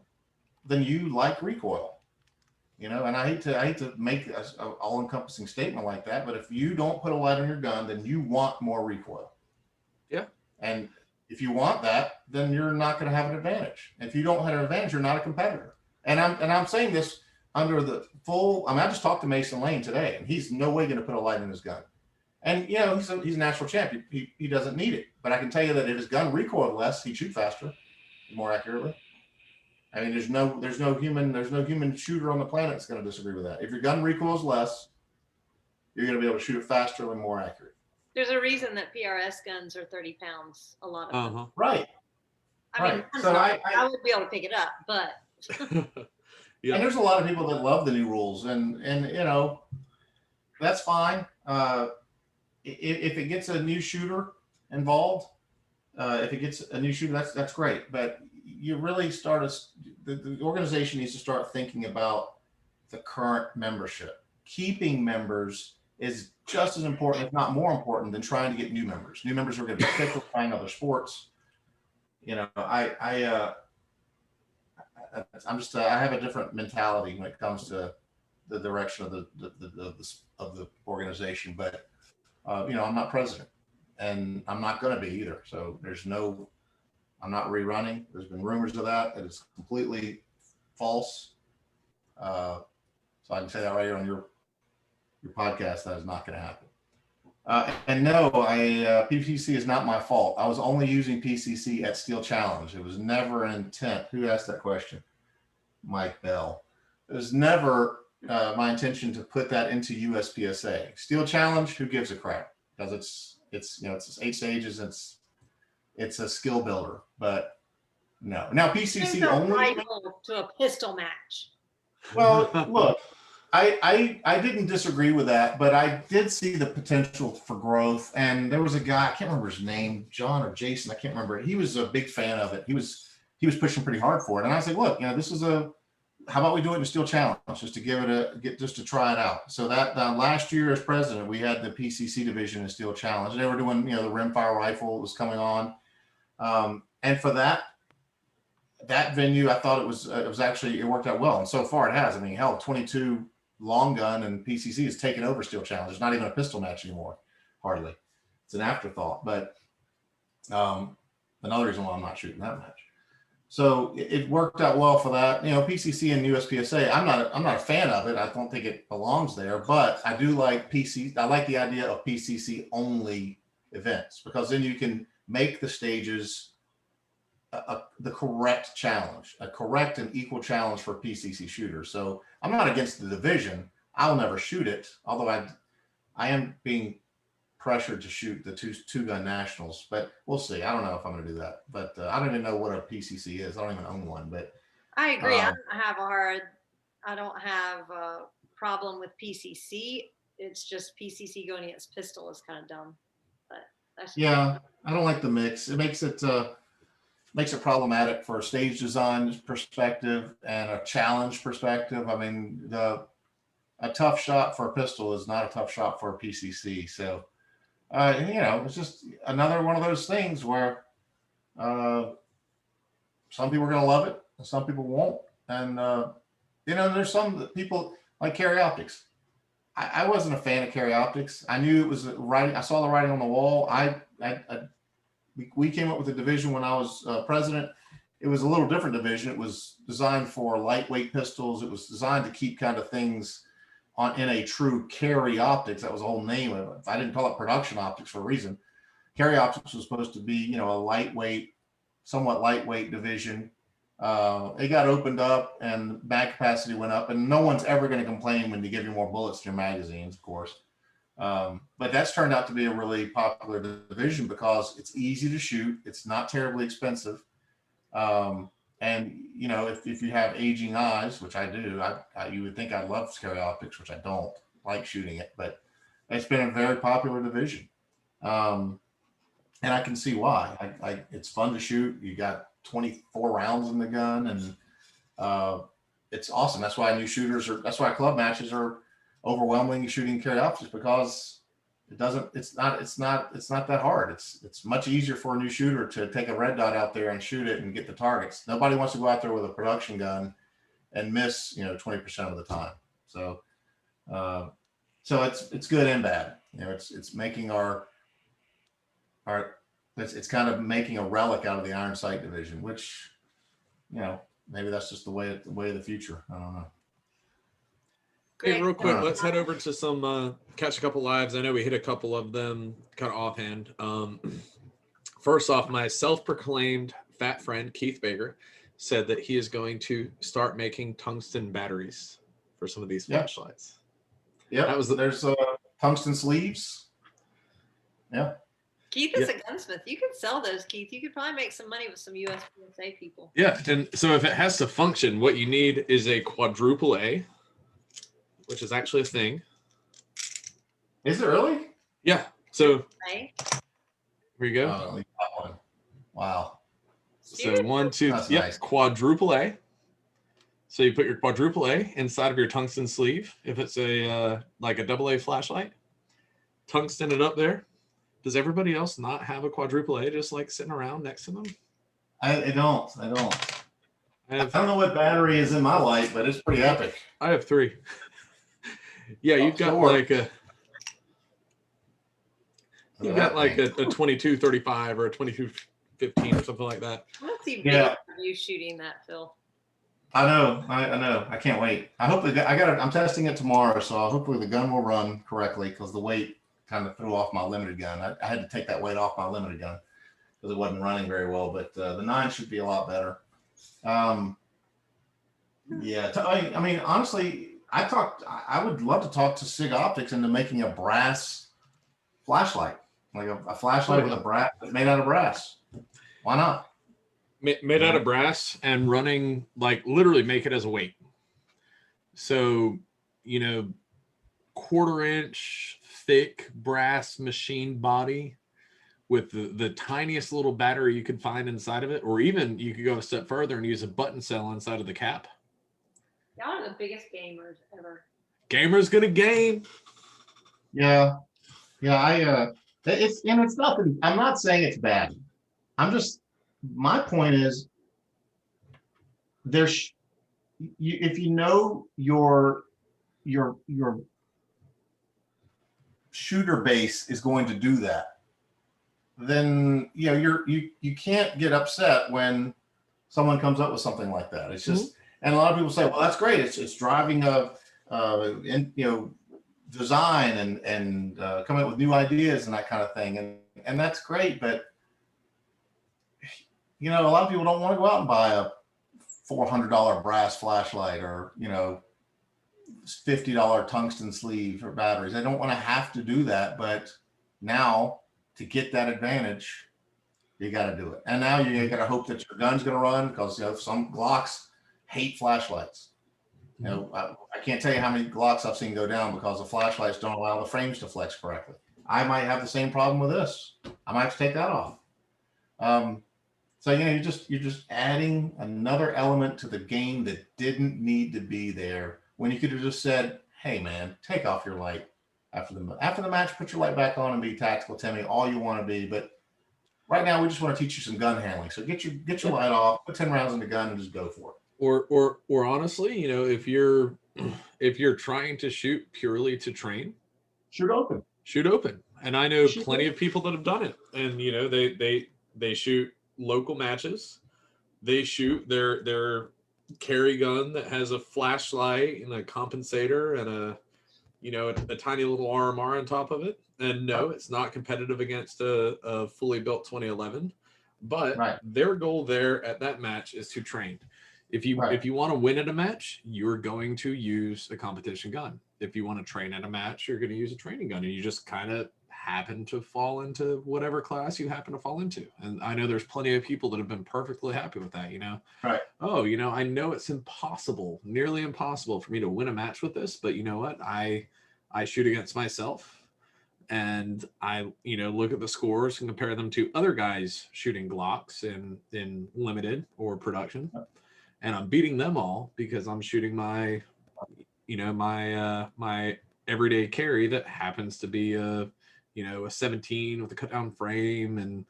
then you like recoil. And I hate to make an all-encompassing statement like that, but if you don't put a light on your gun, then you want more recoil. Yeah. And if you want that, then you're not going to have an advantage. If you don't have an advantage, you're not a competitor. And I'm saying this under the full. I just talked to Mason Lane today, and he's no way going to put a light in his gun. And he's a national champion. He doesn't need it. But I can tell you that if his gun recoiled less, he'd shoot faster, more accurately. I mean, there's no human shooter on the planet that's going to disagree with that. If your gun recoils less, you're going to be able to shoot it faster and more accurate. There's a reason that PRS guns are 30 pounds. A lot of them. Right. I mean, so I would be able to pick it up, but. Yeah. And there's a lot of people that love the new rules, and that's fine. If it gets a new shooter involved, that's great. But you really the organization needs to start thinking about the current membership. Keeping members is just as important, if not more important, than trying to get new members. New members are going to be fickle, trying other sports. I have a different mentality when it comes to the direction of the organization. But I'm not president, and I'm not going to be either. So I'm not rerunning. There's been rumors of that. It is completely false. So I can say that right here on your podcast. That is not going to happen. And no, PCC is not my fault. I was only using PCC at Steel Challenge. It was never an intent. Who asked that question? Mike Bell. It was never my intention to put that into USPSA. Steel Challenge, who gives a crap? Because it's 8 stages. It's a skill builder, but no. Now PCC only rival to a pistol match. Well, look, I didn't disagree with that, but I did see the potential for growth. And there was a guy, I can't remember his name, John or Jason, I can't remember. He was a big fan of it. He was pushing pretty hard for it. And I said, look, this is how about we do it in a Steel Challenge just to try it out. So that last year as president, we had the PCC division in Steel Challenge. They were doing, the rimfire rifle was coming on. And for that venue, I thought it worked out well. And so far it has. I mean, hell, 22 long gun and PCC has taken over Steel Challenge. It's not even a pistol match anymore, hardly. It's an afterthought. But another reason why I'm not shooting that match. So it worked out well for that. PCC and USPSA. I'm not a fan of it. I don't think it belongs there. But I do like PC. I like the idea of PCC only events because then you can make the stages the correct challenge, a correct and equal challenge for PCC shooters. So I'm not against the division. I'll never shoot it, although I am being pressured to shoot the two gun nationals, but we'll see. I don't know if I'm going to do that, but I don't even know what a PCC is. I don't even own one, but I agree. I don't have a problem with PCC. It's just PCC going against pistol is kind of dumb, but that's yeah, I don't like the mix. It makes it problematic for a stage design perspective and a challenge perspective. I mean, a tough shot for a pistol is not a tough shot for a PCC. So It's just another one of those things where some people are going to love it and some people won't. And, there's some people like carry optics. I wasn't a fan of carry optics. I knew it was writing. I saw the writing on the wall. We came up with a division when I was president. It was a little different division. It was designed for lightweight pistols. It was designed to keep kind of things in a true carry optics. That was the whole name of it. I didn't call it production optics for a reason. Carry optics was supposed to be, a lightweight, somewhat lightweight division. It got opened up and mag capacity went up, and no one's ever going to complain when you give you more bullets in your magazines, of course. But that's turned out to be a really popular division because it's easy to shoot. It's not terribly expensive. And if you have aging eyes, which I do, you would think I'd love carry optics, which I don't like shooting it, but it's been a very popular division. And I can see why. It's fun to shoot. You got 24 rounds in the gun, and it's awesome. That's why that's why club matches are overwhelmingly shooting carry optics, because it's not that hard. It's much easier for a new shooter to take a red dot out there and shoot it and get the targets. Nobody wants to go out there with a production gun and miss 20% of the time. So it's good and bad. It's making it's kind of making a relic out of the iron sight division, which maybe that's just the way of the future. I don't know. Hey, Greg, real quick, let's head over to some catch a couple lives. I know we hit a couple of them kind of offhand. First off, my self-proclaimed fat friend Keith Baker said that he is going to start making tungsten batteries for some of these flashlights. Yeah, there's tungsten sleeves. Yeah. Keith is a gunsmith. You could sell those, Keith. You could probably make some money with some USPSA people. Yeah, and so if it has to function, what you need is a quadruple A, which is actually a thing. Is it really? Yeah. So Okay. here you go. Oh, we got one. Wow. So 1, 2, That's yep, nice. quadruple A. So you put your quadruple A inside of your tungsten sleeve. If it's like a double A flashlight, tungsten it up there. Does everybody else not have a quadruple A just like sitting around next to them? I don't. I don't know what battery is in my light, but it's pretty epic. I have 3. Yeah, you've got like a 2235 or a 2215 or something like that. I want to see videos of you shooting that, Phil. I know. I can't wait. I'm testing it tomorrow, so hopefully the gun will run correctly, because the weight kind of threw off my limited gun. I had to take that weight off my limited gun because it wasn't running very well, but the 9 should be a lot better. I mean, honestly, I would love to talk to SIG Optics into making a brass flashlight, like a flashlight with a brass made out of brass. Why not? Made out of brass and running, like literally make it as a weight. So, 1/4-inch thick brass machine body with the tiniest little battery you could find inside of it, or even you could go a step further and use a button cell inside of the cap. Y'all are the biggest gamers ever. Gamer's gonna game. Yeah. It's nothing. I'm not saying it's bad. My point is, if you know your shooter base is going to do that, then you can't get upset when someone comes up with something like that. It's just, and a lot of people say, well, that's great. It's driving design and coming up with new ideas and that kind of thing. And that's great. But, a lot of people don't want to go out and buy a $400 brass flashlight or, $50 tungsten sleeve or batteries. They don't want to have to do that. But now, to get that advantage, you got to do it. And now you got to hope that your gun's going to run, because some Glocks hate flashlights. I can't tell you how many Glocks I've seen go down because the flashlights don't allow the frames to flex correctly. I might have the same problem with this. I might have to take that off. So you're just adding another element to the game that didn't need to be there, when you could have just said, "Hey man, take off your light. after the match, put your light back on and be tactical, Timmy, all you want to be. But right now, we just want to teach you some gun handling. So get your light off, put 10 rounds in the gun, and just go for it. Or honestly, you know, if you're trying to shoot purely to train, Shoot open. shoot open. And I know Shoot plenty open. of people that have done it. And you know, they shoot local matches. They shoot their carry gun that has a flashlight and a compensator and a tiny little RMR on top of it. And no, it's not competitive against a fully built 2011, but Right. their goal there at that match is to train. If you want to win at a match, you're going to use a competition gun. If you want to train at a match, you're going to use a training gun, and you just kind of happen to fall into whatever class you happen to fall into. And I know there's plenty of people that have been perfectly happy with that, you know. Right. Oh, you know, I know it's impossible, nearly impossible for me to win a match with this, but you know what? I shoot against myself, and I, you know, look at the scores and compare them to other guys shooting Glocks in limited or production. And I'm beating them all because I'm shooting my, you know, my everyday carry that happens to be a 17 with a cut down frame and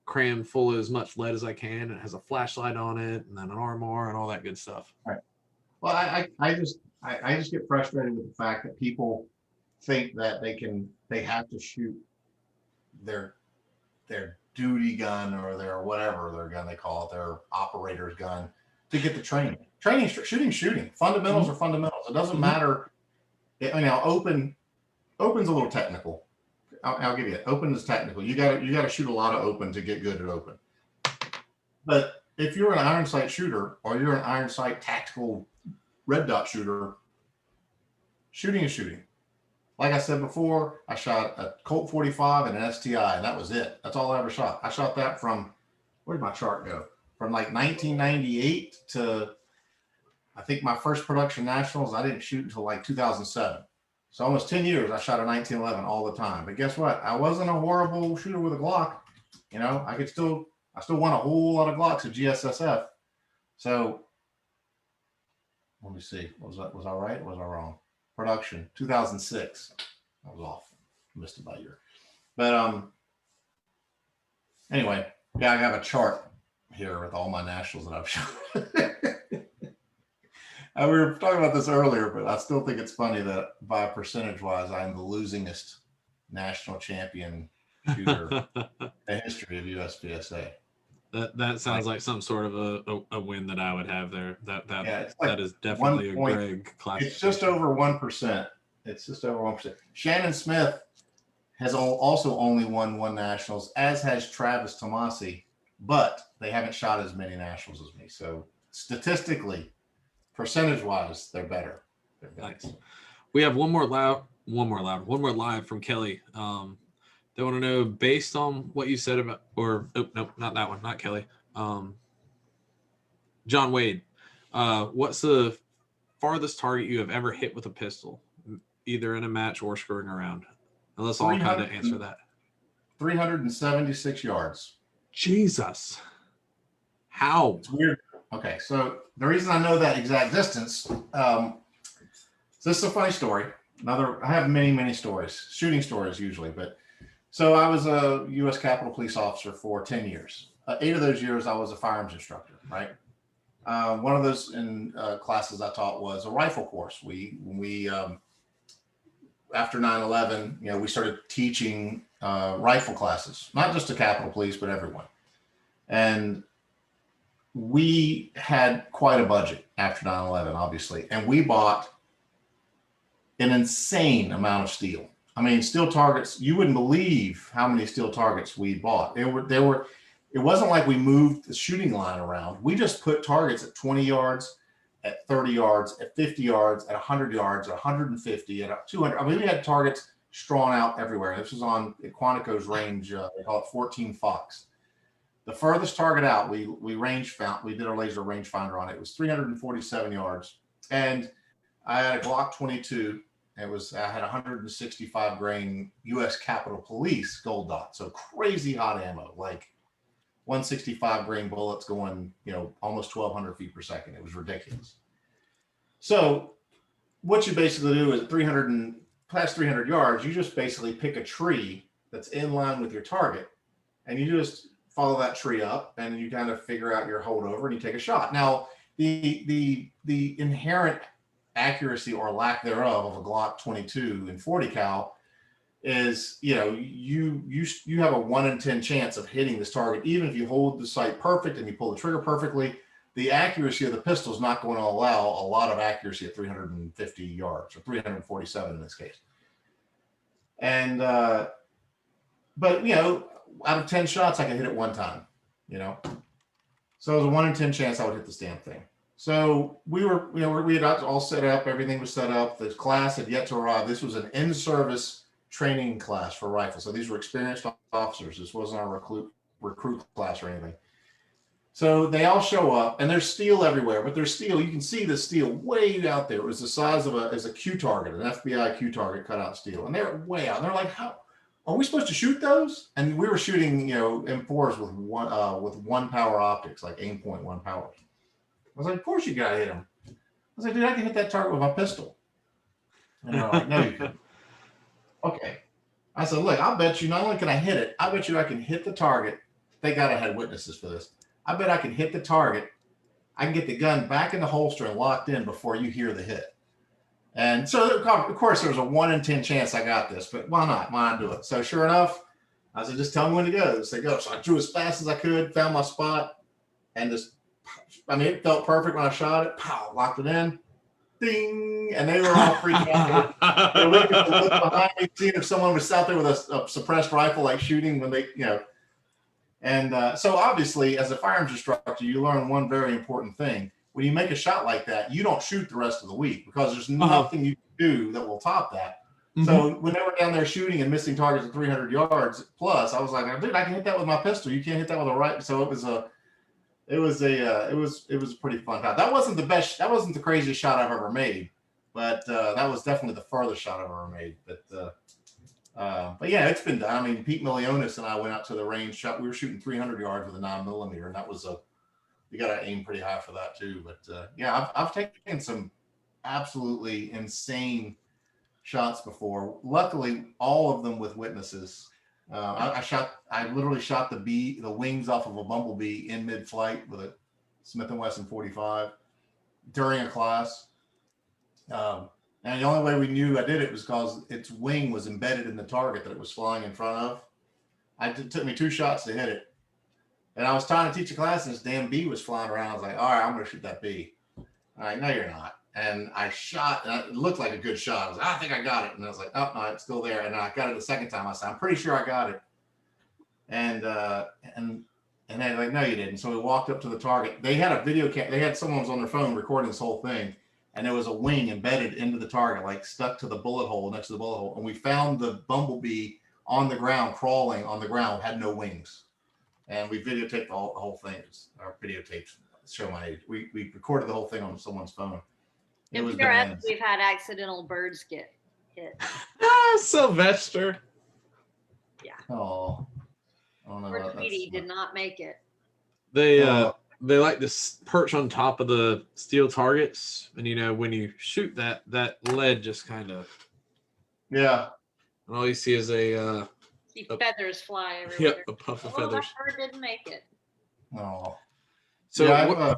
crammed full of as much lead as I can. And it has a flashlight on it, and then an RMR and all that good stuff. Right. Well, I just get frustrated with the fact that people think that they have to shoot their duty gun or their whatever their gun they call it, their operator's gun, to get the training. Shooting. Fundamentals are fundamentals. It doesn't matter. Open's a little technical. I'll give you it. Open is technical. You got to shoot a lot of open to get good at open. But if you're an iron sight shooter or you're an iron sight tactical red dot shooter, shooting is shooting. Like I said before, I shot a Colt 45 and an STI, and that was it. That's all I ever shot. I shot that from, where did my chart go? From like 1998 to, I think my first production nationals, I didn't shoot until like 2007. So almost 10 years, I shot a 1911 all the time. But guess what? I wasn't a horrible shooter with a Glock. You know, I still won a whole lot of Glocks at GSSF. So let me see. Was I right? Or was I wrong? Production 2006. I was off. Missed it by a year. But anyway, yeah, I have a chart here with all my nationals that I've shot. We were talking about this earlier, but I still think it's funny that by percentage wise, I'm the losingest national champion shooter in the history of USPSA. That sounds like some sort of a win that I would have there. That is definitely a Greg classic. It's just over 1%. It's just over 1%. Shannon Smith has also only won one nationals, as has Travis Tomasi, but they haven't shot as many nationals as me. So statistically, percentage-wise, they're better. Nice. We have one more live from Kelly. They want to know, based on what you said about, nope, not that one, not Kelly. John Wade, what's the farthest target you have ever hit with a pistol, either in a match or screwing around? And let's all kind of answer that. 376 yards. Jesus. How? It's weird. Okay, so the reason I know that exact distance, so this is a funny story. I have many stories, shooting stories usually, but so I was a U.S. Capitol Police officer for 10 years. 8 of those years I was a firearms instructor, right? One of those classes I taught was a rifle course. We after 9/11, we started teaching rifle classes, not just to Capitol Police, but everyone. And we had quite a budget after 9/11, obviously, and we bought an insane amount of steel. I mean, steel targets, you wouldn't believe how many steel targets we bought. It wasn't like we moved the shooting line around. We just put targets at 20 yards, at 30 yards, at 50 yards, at 100 yards, at 150, at 200. I mean, we had targets strawn out everywhere. This was on Quantico's range. They call it 14 Fox. The furthest target out, we did our laser rangefinder on it. It was 347 yards. And I had a Glock 22. I had 165 grain U.S. Capitol Police gold dot. So crazy hot ammo, like 165 grain bullets going, almost 1,200 feet per second. It was ridiculous. So what you basically do is past 300 yards, you just basically pick a tree that's in line with your target, and you just follow that tree up, and you kind of figure out your holdover, and you take a shot. Now, the inherent accuracy or lack thereof of a Glock 22 and 40 cal is, you know, you have a 1 in 10 chance of hitting this target, even if you hold the sight perfect and you pull the trigger perfectly. The accuracy of the pistol is not going to allow a lot of accuracy at 350 yards, or 347 in this case. And but you know, out of 10 shots, I can hit it one time. You know, so it was a 1 in 10 chance I would hit this damn thing. So we were, you know, we had all set up. Everything was set up. The class had yet to arrive. This was an in-service training class for rifles. So these were experienced officers. This wasn't our recruit class or anything. So they all show up, and there's steel everywhere, but there's steel. You can see the steel way out there. It was the size of a Q target, an FBI Q target cut out steel. And they're way out. And they're like, how are we supposed to shoot those? And we were shooting, you know, M4s with one power optics, like aim point 1 power. I was like, of course you gotta hit him. I was like, dude, I can hit that target with my pistol. And they're like, no, you can't. Okay. I said, look, I'll bet you not only can I hit it, I bet you I can hit the target. Thank God I had witnesses for this. I bet I can hit the target. I can get the gun back in the holster and locked in before you hear the hit. And so, of course, there was a 1 in 10 chance I got this, but why not? Why not do it? So sure enough, I said, just tell me when to go. They go. So I drew as fast as I could, found my spot, and just, I mean, it felt perfect when I shot it. Pow, locked it in. Ding. And they were all freaking out. They were looking behind me, seeing if someone was out there with a suppressed rifle, like shooting when they, you know. And so obviously, as a firearms instructor, you learn one very important thing. When you make a shot like that, you don't shoot the rest of the week, because there's nothing you can do that will top that. Mm-hmm. So when they were down there shooting and missing targets at 300 yards plus, I was like, dude, I can hit that with my pistol. You can't hit that with a rifle. So it was a pretty fun shot. That wasn't the best. That wasn't the craziest shot I've ever made, but that was definitely the furthest shot I've ever made. But yeah, it's been done. I mean, Pete Milionis and I went out to the range shot. We were shooting 300 yards with a 9mm, and that was you got to aim pretty high for that too. But yeah, I've taken some absolutely insane shots before. Luckily, all of them with witnesses. I literally shot the wings off of a bumblebee in mid-flight with a Smith & Wesson 45 during a class. And the only way we knew I did it was because its wing was embedded in the target that it was flying in front of. It took me 2 shots to hit it. And I was trying to teach a class, and this damn bee was flying around. I was like, all right, I'm going to shoot that bee. All right, no, you're not. And I shot, and it looked like a good shot. I was like, I think I got it. And I was like, oh, no, it's still there. And I got it the second time. I said, I'm pretty sure I got it. And they're like, no, you didn't. So we walked up to the target. They had a video cam. They had someone was on their phone recording this whole thing. And there was a wing embedded into the target, like stuck to the bullet hole, next to the bullet hole. And we found the bumblebee on the ground, crawling on the ground, had no wings. And we videotaped the whole thing. Our videotapes show my age. We recorded the whole thing on someone's phone. It was bananas. We've had accidental birds get hit. Sylvester. Yeah. Oh. Poor Tweety did not make it. They like to perch on top of the steel targets, and you know, when you shoot that lead just kind of, yeah, and all you see is a feathers fly everywhere. Yep, a puff of feathers. That bird didn't make it. Oh, so yeah,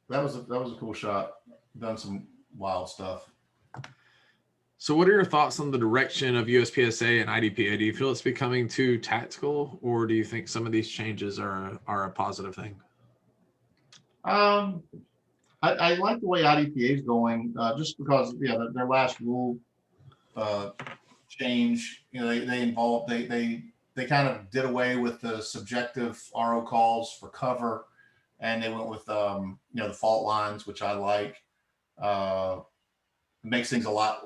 that was a cool shot. Done some wild stuff. So what are your thoughts on the direction of USPSA and IDPA? Do you feel it's becoming too tactical, or do you think some of these changes are a positive thing? I like the way IDPA is going, just because their last rule change. You know, they kind of did away with the subjective RO calls for cover, and they went with the fault lines, which I like. It makes things a lot.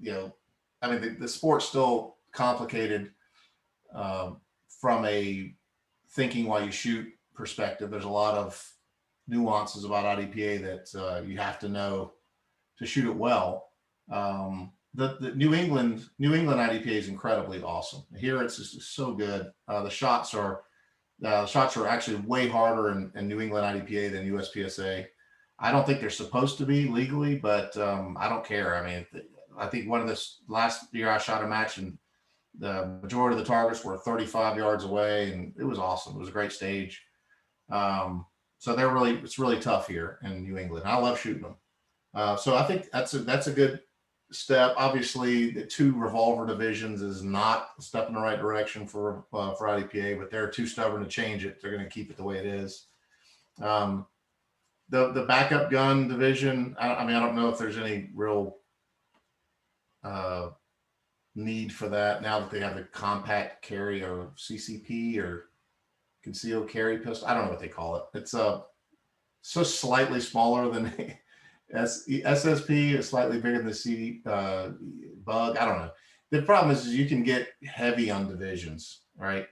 I mean, the sport's still complicated from a thinking while you shoot perspective. There's a lot of nuances about IDPA that you have to know to shoot it well. The New England IDPA is incredibly awesome. Here it's just so good. The shots are actually way harder in New England IDPA than USPSA. I don't think they're supposed to be legally, but I don't care. I mean, I think one of this last year I shot a match and the majority of the targets were 35 yards away, and it was awesome. It was a great stage. So it's really tough here in New England. I love shooting them. So I think that's a good step. Obviously, the 2 revolver divisions is not a step in the right direction for IDPA, but they're too stubborn to change it. They're going to keep it the way it is. The backup gun division. I mean, I don't know if there's any real need for that now that they have the compact carry or CCP or concealed carry pistol. I don't know what they call it. It's so slightly smaller than SSP is slightly bigger than the CD bug. I don't know. The problem is you can get heavy on divisions, right?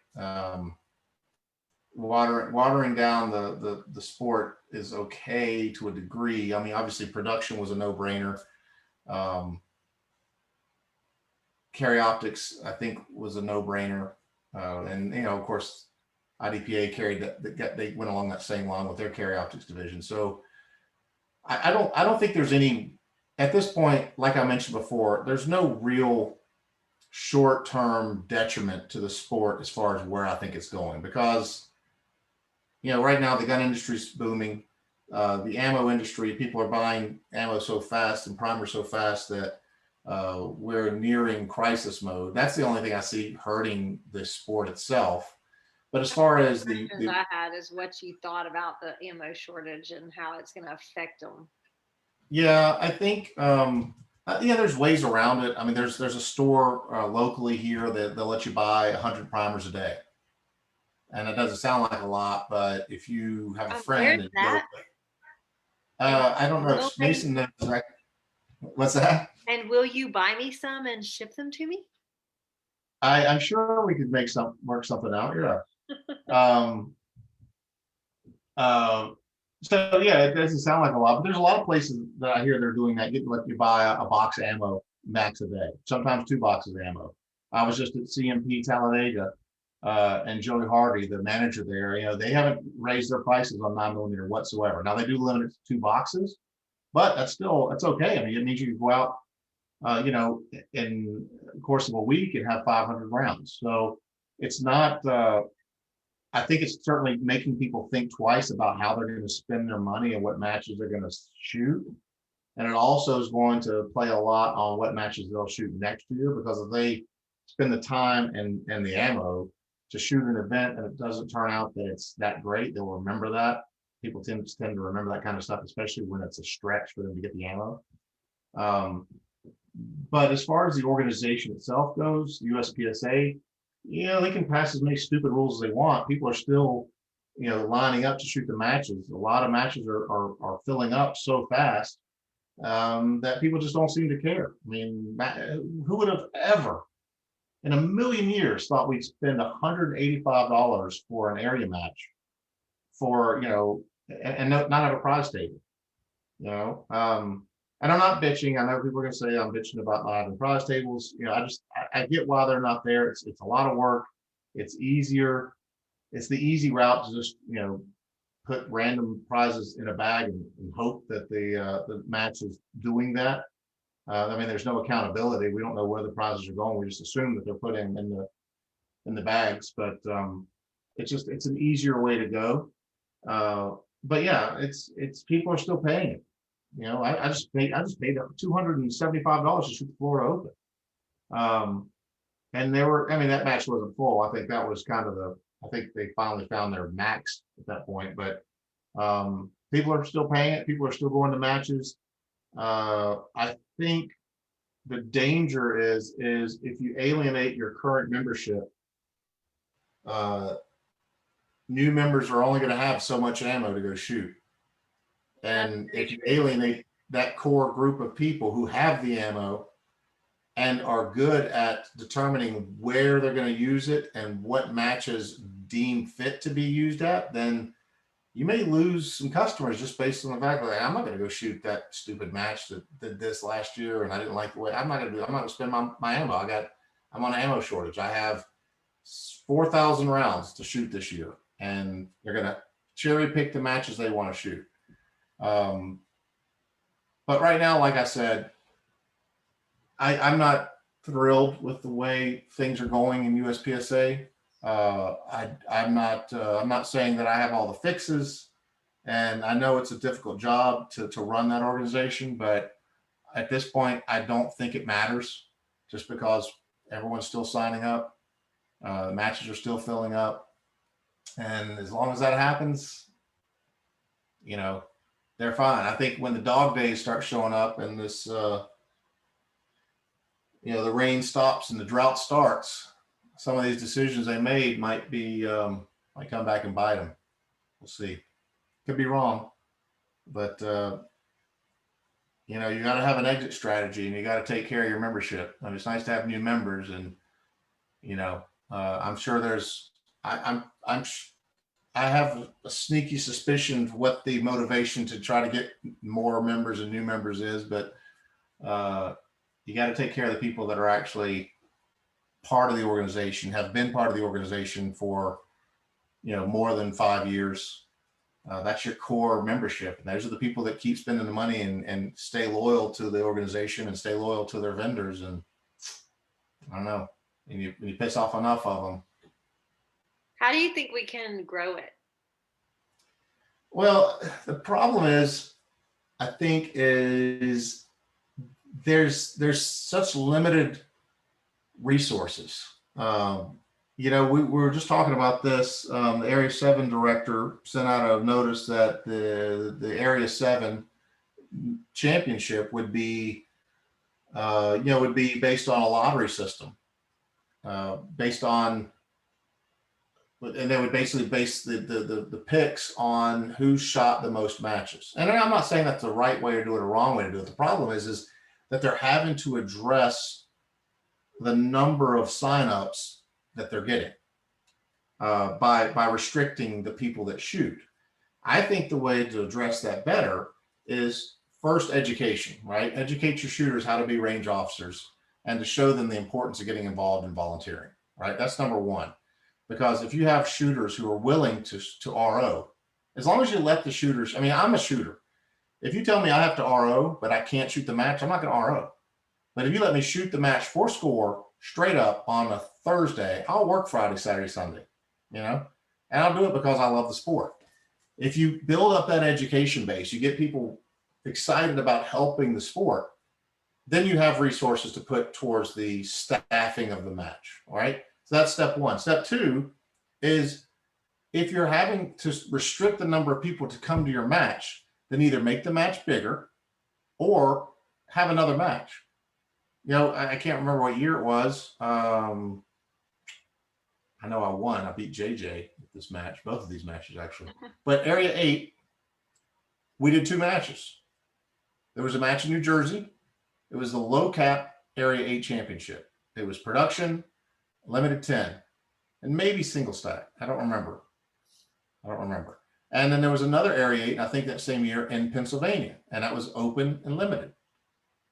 Watering down the sport is okay to a degree. I mean, obviously production was a no-brainer. Carry optics, I think, was a no-brainer. And of course, IDPA carried that. They went along that same line with their carry optics division. So I don't think there's any at this point. Like I mentioned before, there's no real short-term detriment to the sport as far as where I think it's going, because right now the gun industry is booming. The ammo industry, people are buying ammo so fast and primers so fast that we're nearing crisis mode. That's the only thing I see hurting the sport itself. But as far as the I had is what you thought about the ammo shortage and how it's going to affect them. Yeah, I think there's ways around it. I mean, there's a store locally here that they'll let you buy 100 primers a day, and it doesn't sound like a lot, but if you have a friend, I don't know. Mason knows. What's that? And will you buy me some and ship them to me? I'm sure we could work something out. Yeah. So yeah, it doesn't sound like a lot, but there's a lot of places that I hear they're doing that. Let you buy a box of ammo max a day, sometimes 2 boxes of ammo. I was just at CMP Talladega, and Joey Hardy, the manager there, they haven't raised their prices on 9mm whatsoever. Now they do limit it to 2 boxes, but that's okay. I mean, it means you can go out, in the course of a week and have 500 rounds. So it's not, I think it's certainly making people think twice about how they're going to spend their money and what matches they're going to shoot. And it also is going to play a lot on what matches they'll shoot next year, because if they spend the time and the ammo to shoot an event and it doesn't turn out that it's that great, they'll remember that. People tend to remember that kind of stuff, especially when it's a stretch for them to get the ammo. But as far as the organization itself goes, USPSA, they can pass as many stupid rules as they want. People are still, lining up to shoot the matches. A lot of matches are filling up so fast that people just don't seem to care. I mean, who would have ever in a million years thought we'd spend $185 for an area match for, and not have a prize table, and I'm not bitching. I know people are going to say I'm bitching about not having prize tables. I get why they're not there. It's a lot of work. It's easier. It's the easy route to just, put random prizes in a bag and hope that the match is doing that. I mean, there's no accountability. We don't know where the prizes are going. We just assume that they're put in the bags, but it's an easier way to go. But yeah, it's people are still paying it. I just paid $275 to shoot the Florida Open. And that match wasn't full. I think that was kind of I think they finally found their max at that point, but people are still paying it. People are still going to matches. I think the danger is if you alienate your current membership, new members are only going to have so much ammo to go shoot. And if you alienate that core group of people who have the ammo and are good at determining where they're going to use it and what matches deem fit to be used at, then you may lose some customers just based on the fact that I'm not going to go shoot that stupid match that did this last year and I didn't like the way. I'm not going to spend my ammo. I'm on an ammo shortage. I have 4,000 rounds to shoot this year, and they're going to cherry pick the matches they want to shoot. But right now, like I said, I'm not thrilled with the way things are going in USPSA. I'm not saying that I have all the fixes, and I know it's a difficult job to run that organization, but at this point, I don't think it matters, just because everyone's still signing up, the matches are still filling up, and as long as that happens, you know, they're fine. I think when the dog days start showing up and this, the rain stops and the drought starts, some of these decisions they made might come back and bite them. We'll see. Could be wrong, but you got to have an exit strategy, and you got to take care of your membership. I mean, it's nice to have new members, and I'm sure there's. I'm I have a sneaky suspicion of what the motivation to try to get more members and new members is, but you got to take care of the people that are actually part of the organization, have been part of the organization for more than 5 years. That's your core membership, and those are the people that keep spending the money and stay loyal to the organization and stay loyal to their vendors. And I don't know, and you piss off enough of them. How do you think we can grow it? Well, the problem is, I think, is there's such limited resources. We were just talking about this. The Area 7 director sent out a notice that the Area 7 championship would be based on a lottery system, based on, and they would basically base the picks on who shot the most matches. And I'm not saying that's the right way to do it or wrong way to do it. The problem is that they're having to address the number of signups that they're getting by restricting the people that shoot. I think the way to address that better is first education, right? Educate your shooters how to be range officers and to show them the importance of getting involved in volunteering, right? That's number one. Because if you have shooters who are willing to RO, as long as you let the shooters, I mean, I'm a shooter. If you tell me I have to RO, but I can't shoot the match, I'm not going to RO. But if you let me shoot the match for score straight up on a Thursday, I'll work Friday, Saturday, Sunday, and I'll do it because I love the sport. If you build up that education base, you get people excited about helping the sport, then you have resources to put towards the staffing of the match, all right? So that's step one. Step two is, if you're having to restrict the number of people to come to your match, then either make the match bigger or have another match. I can't remember what year it was. I know I won. I beat JJ with this match, both of these matches actually. But Area 8, we did 2 matches. There was a match in New Jersey. It was the low cap Area 8 championship. It was production, limited 10, and maybe single stack. I don't remember. And then there was another Area 8, I think that same year, in Pennsylvania, and that was open and limited.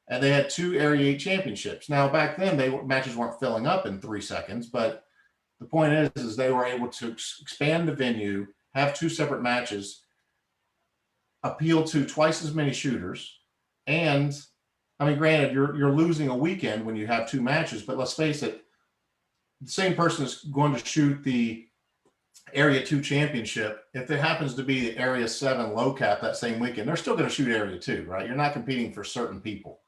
And they had 2 Area 8 championships. Now, back then, matches weren't filling up in 3 seconds, but the point is they were able to expand the venue, have 2 separate matches, appeal to twice as many shooters, and I mean, granted, you're losing a weekend when you have 2 matches, but let's face it, the same person is going to shoot the Area 2 championship. If it happens to be the Area 7 low cap that same weekend, they're still going to shoot Area 2, right? You're not competing for certain people.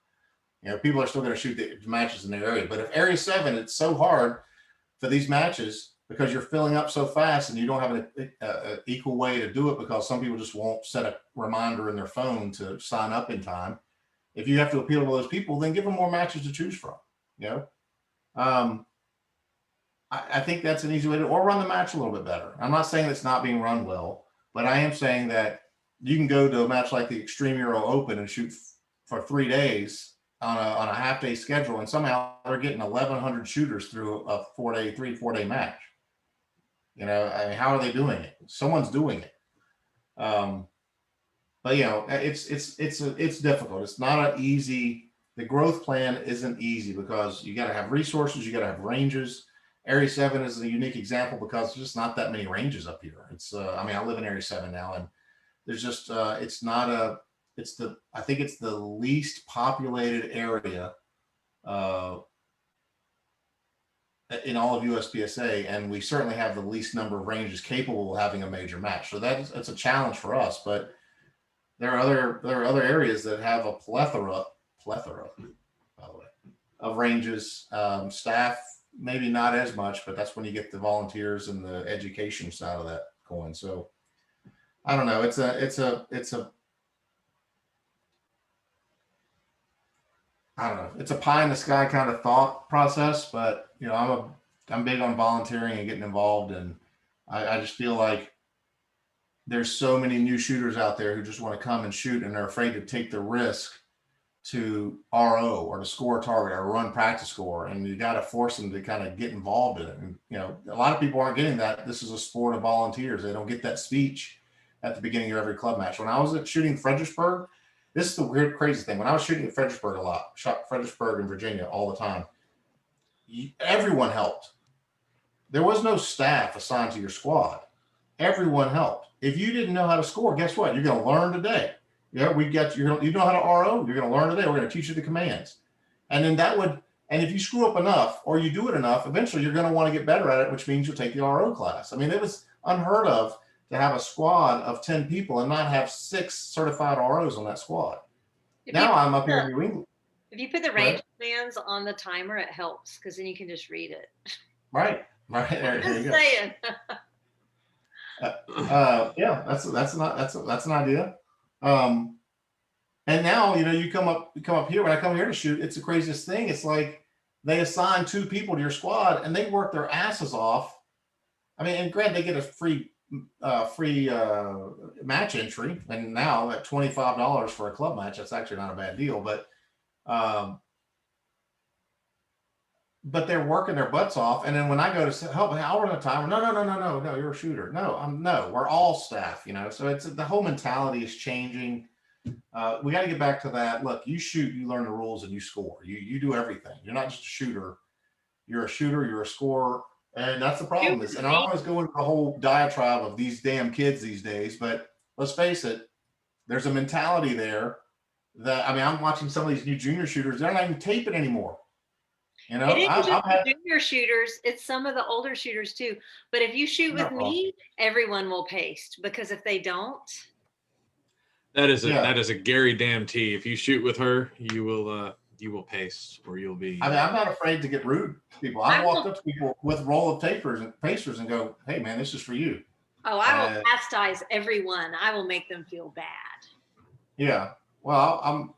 People are still going to shoot the matches in their area. But if Area 7, it's so hard for these matches because you're filling up so fast and you don't have an equal way to do it, because some people just won't set a reminder in their phone to sign up in time. If you have to appeal to those people, then give them more matches to choose from. I think that's an easy way to, or run the match a little bit better. I'm not saying it's not being run well, but I am saying that you can go to a match like the Extreme Euro Open and shoot for 3 days on a half-day schedule, and somehow they're getting 1,100 shooters through a 4 day match. I mean, how are they doing it? Someone's doing it. But it's difficult. It's not an easy. The growth plan isn't easy because you got to have resources. You got to have ranges. Area 7 is a unique example because there's just not that many ranges up here. It's I mean, I live in Area 7 now, and there's just I think it's the least populated area uh, in all of USPSA, and we certainly have the least number of ranges capable of having a major match. So it's a challenge for us. But there are other areas that have a plethora, by the way, of ranges. Staff maybe not as much, but that's when you get the volunteers and the education side of that coin. So I don't know. It's a I don't know. It's a pie in the sky kind of thought process, but I'm big on volunteering and getting involved, and I just feel like there's so many new shooters out there who just want to come and shoot, and they're afraid to take the risk to RO or to score a target or run practice score, and you got to force them to kind of get involved in it. And a lot of people aren't getting that. This is a sport of volunteers. They don't get that speech at the beginning of every club match. When I was shooting Fredericksburg, this is the weird, crazy thing. When I was shooting at Fredericksburg a lot, shot Fredericksburg in Virginia all the time, everyone helped. There was no staff assigned to your squad. Everyone helped. If you didn't know how to score, guess what? You're going to learn today. Yeah, you know how to RO. You're going to learn today. We're going to teach you the commands, and then and if you screw up enough or you do it enough, eventually you're going to want to get better at it, which means you'll take the RO class. I mean, it was unheard of to have a squad of 10 people and not have 6 certified ROs on that squad. Now I'm up here in New England. If you put the range commands on the timer, it helps because then you can just read it. Right. There you go. Saying. Yeah, that's an idea. And now you come up here. When I come here to shoot, it's the craziest thing. It's like they assign 2 people to your squad and they work their asses off. I mean, and granted, they get a free match entry, and now at $25 for a club match, that's actually not a bad deal. But they're working their butts off, and then when I go to help, I'll run a timer. No, you're a shooter. No, we're all staff. So it's the whole mentality is changing. We got to get back to that. Look, you shoot, you learn the rules, and you score. You do everything. You're not just a shooter. You're a shooter. You're a scorer. And that's the problem is, and I always go into the whole diatribe of these damn kids these days, but let's face it, there's a mentality there that, I mean, I'm watching some of these new junior shooters, they're not even taping anymore. It isn't just the junior shooters, it's some of the older shooters too. But if you shoot with me, everyone will paste, because if they don't. That is a Gary damn T. If you shoot with her, you will paste, or you'll be. I mean, I'm not afraid to get rude to people. I've walked up to people with roll of pasters and go, "Hey, man, this is for you." Oh, I will chastise everyone. I will make them feel bad. Yeah. Well, I'm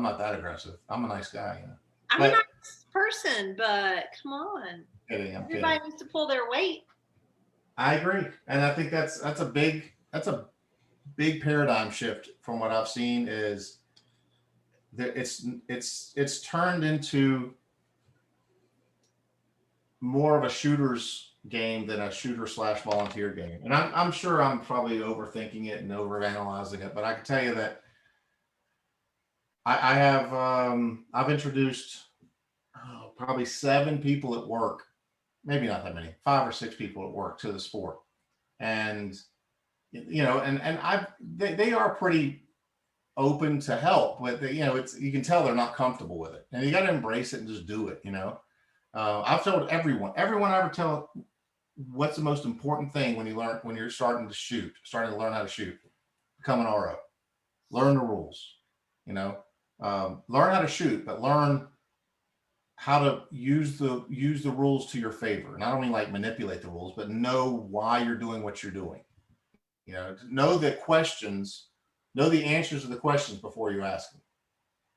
not that aggressive. I'm a nice guy. I'm a nice person, but come on. Everybody needs to pull their weight. I agree, and I think that's a big paradigm shift from what I've seen. Is that it's turned into more of a shooter's game than a shooter/volunteer game. And I'm sure I'm probably overthinking it and overanalyzing it, but I can tell you that I have I've introduced probably 7 people at work, maybe not that many, 5 or 6 people at work to the sport, and they are pretty open to help, but you can tell they're not comfortable with it, and you got to embrace it and just do it. I've told everyone I ever tell, what's the most important thing when you're starting to learn how to shoot? Become an RO. Learn the rules. Learn how to shoot, but learn how to use the rules to your favor. Not only like manipulate the rules, but know why you're doing what you're doing. Know the questions, know the answers to the questions before you ask them.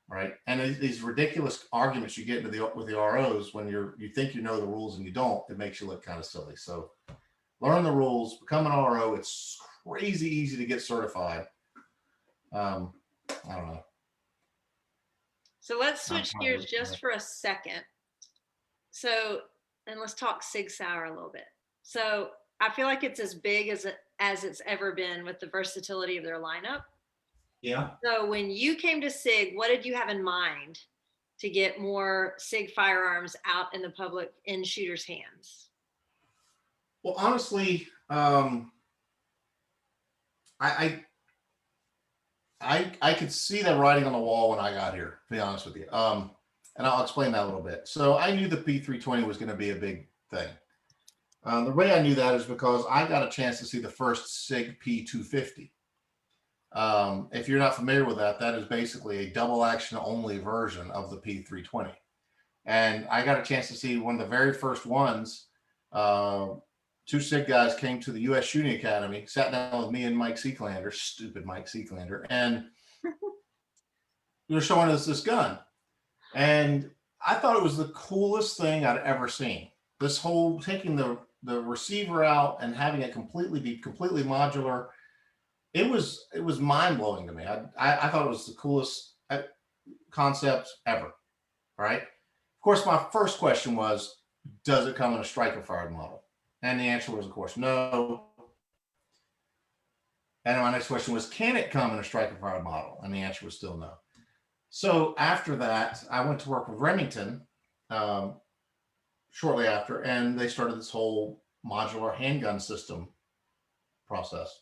Right. And these ridiculous arguments you get into with the ROs when you think you know the rules and you don't, it makes you look kind of silly. So learn the rules, become an RO. It's crazy easy to get certified. I don't know. So let's switch gears just for a second. And let's talk Sig Sauer a little bit. So I feel like it's as big as it's ever been with the versatility of their lineup. Yeah. So when you came to SIG, what did you have in mind to get more SIG firearms out in the public in shooters' hands? Well, honestly, I could see that writing on the wall when I got here, to be honest with you. And I'll explain that a little bit. So I knew the P320 was going to be a big thing. The way I knew that is because I got a chance to see the first SIG P250. If you're not familiar with that, that is basically a double action only version of the P320. And I got a chance to see one of the very first ones. Two SIG guys came to the U.S. Shooting Academy, sat down with me and Mike Seeklander, stupid Mike Seeklander, and they were showing us this gun. And I thought it was the coolest thing I'd ever seen. This whole taking the receiver out and having it be completely modular. It was mind blowing to me. I thought it was the coolest concept ever. Right. Of course, my first question was, does it come in a striker fired model? And the answer was, of course, no. And my next question was, can it come in a striker fired model? And the answer was still no. So after that, I went to work with Remington shortly after, and they started this whole modular handgun system process.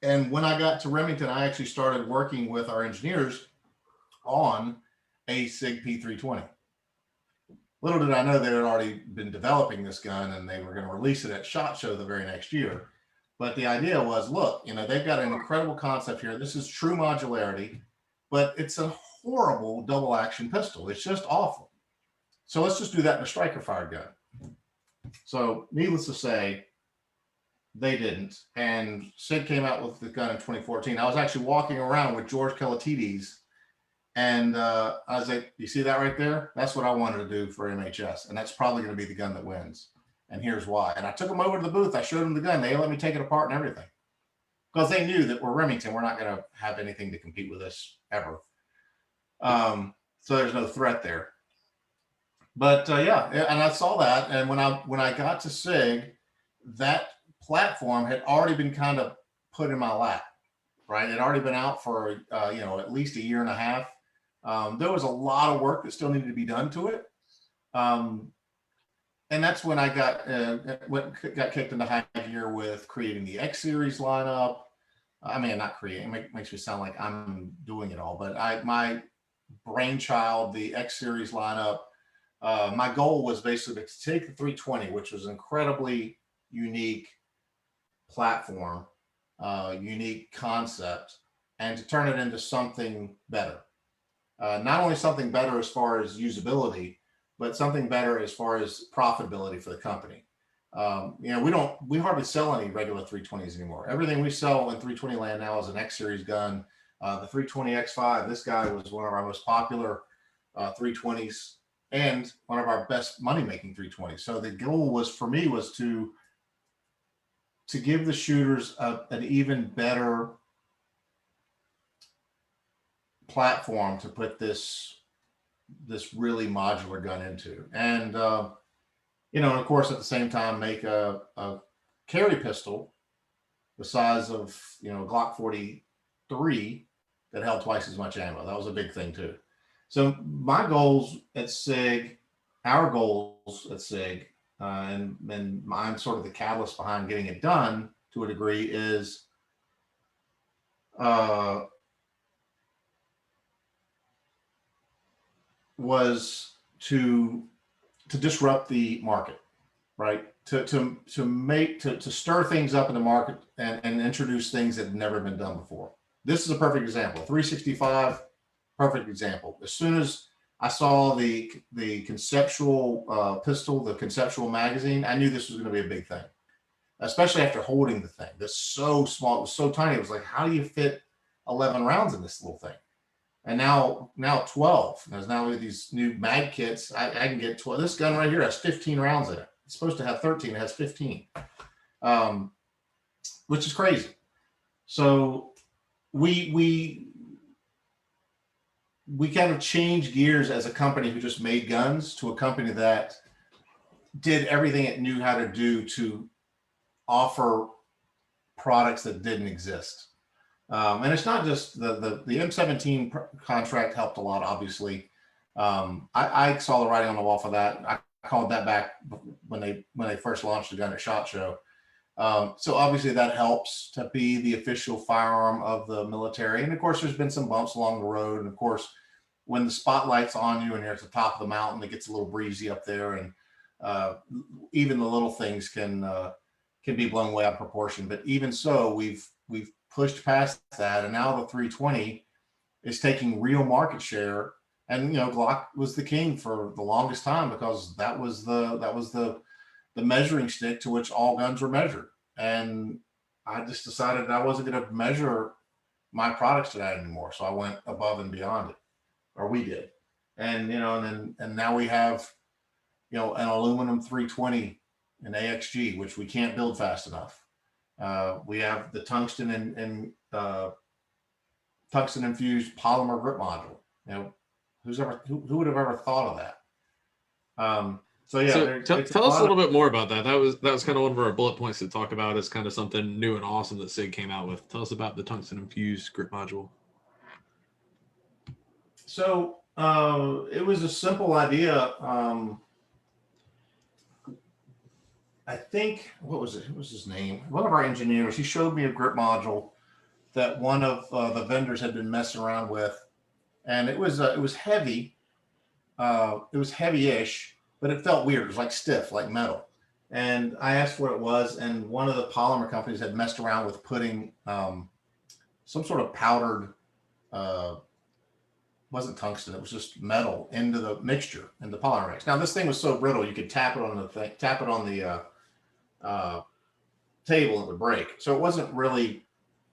And when I got to Remington, I actually started working with our engineers on a SIG P320. Little did I know they had already been developing this gun and they were going to release it at SHOT Show the very next year. But the idea was, look, you know, they've got an incredible concept here. This is true modularity, but it's a horrible double action pistol. It's just awful. So let's just do that in a striker fired gun. So needless to say, they didn't. And SIG came out with the gun in 2014. I was actually walking around with George Kalatides, and I was like, you see that right there? That's what I wanted to do for MHS. And that's probably going to be the gun that wins. And here's why. And I took them over to the booth. I showed them the gun. They let me take it apart and everything. Because they knew that we're Remington. We're not going to have anything to compete with us ever. So there's no threat there. But yeah, and I saw that. And when I got to SIG, that platform had already been kind of put in my lap, right? It had already been out for, at least a year and a half. There was a lot of work that still needed to be done to it. And that's when I got kicked into high gear with creating the X series lineup. I mean, not creating, it makes me sound like I'm doing it all, but my brainchild, the X series lineup, my goal was basically to take the 320, which was an incredibly unique platform, unique concept, and to turn it into something better. Not only something better as far as usability, but something better as far as profitability for the company. We hardly sell any regular 320s anymore. Everything we sell in 320 land now is an X series gun. The 320 X5, this guy was one of our most popular 320s and one of our best money-making 320s. So the goal was for me was to give the shooters an even better platform to put this really modular gun into. And, and of course, at the same time, make a carry pistol the size of, Glock 43 that held twice as much ammo. That was a big thing too. So my goals at SIG, our goals at SIG, and I'm sort of the catalyst behind getting it done to a degree, is was to disrupt the market, right? To stir things up in the market and introduce things that had never been done before. This is a perfect example. 365, perfect example. As soon as I saw the conceptual pistol, the conceptual magazine, I knew this was going to be a big thing, especially after holding the thing. That's so small. It was so tiny. It was like, how do you fit 11 rounds in this little thing? And now 12. There's now these new mag kits. I can get 12. This gun right here has 15 rounds in it. It's supposed to have 13. It has 15, which is crazy. So we kind of changed gears as a company who just made guns to a company that did everything it knew how to do to offer products that didn't exist. And it's not just the M17 contract helped a lot, obviously. I saw the writing on the wall for that. I called that back when they first launched the gun at SHOT Show. So obviously that helps to be the official firearm of the military. And of course, there's been some bumps along the road. And of course, when the spotlight's on you and you're at the top of the mountain, it gets a little breezy up there, and uh, even the little things can be blown way out of proportion. But even so, we've pushed past that, and now the 320 is taking real market share. And Glock was the king for the longest time because that was the measuring stick to which all guns were measured. And I just decided I wasn't going to measure my products to that anymore. So I went above and beyond it, or we did. And now we have, an aluminum 320 an AXG, which we can't build fast enough. We have the tungsten and tungsten infused polymer grip module. Who would have ever thought of that? So yeah, So tell us a little bit more about that. That was kind of one of our bullet points to talk about as kind of something new and awesome that SIG came out with. Tell us about the tungsten infused grip module. So it was a simple idea. I think, what was it? What was his name? One of our engineers, he showed me a grip module that one of the vendors had been messing around with, and it was heavy. It was heavy-ish, but it felt weird. It was like stiff, like metal. And I asked what it was, and one of the polymer companies had messed around with putting some sort of powdered, wasn't tungsten, it was just metal into the mixture, in the polymer mix. Now this thing was so brittle you could tap it on the table and it would break. So it wasn't really.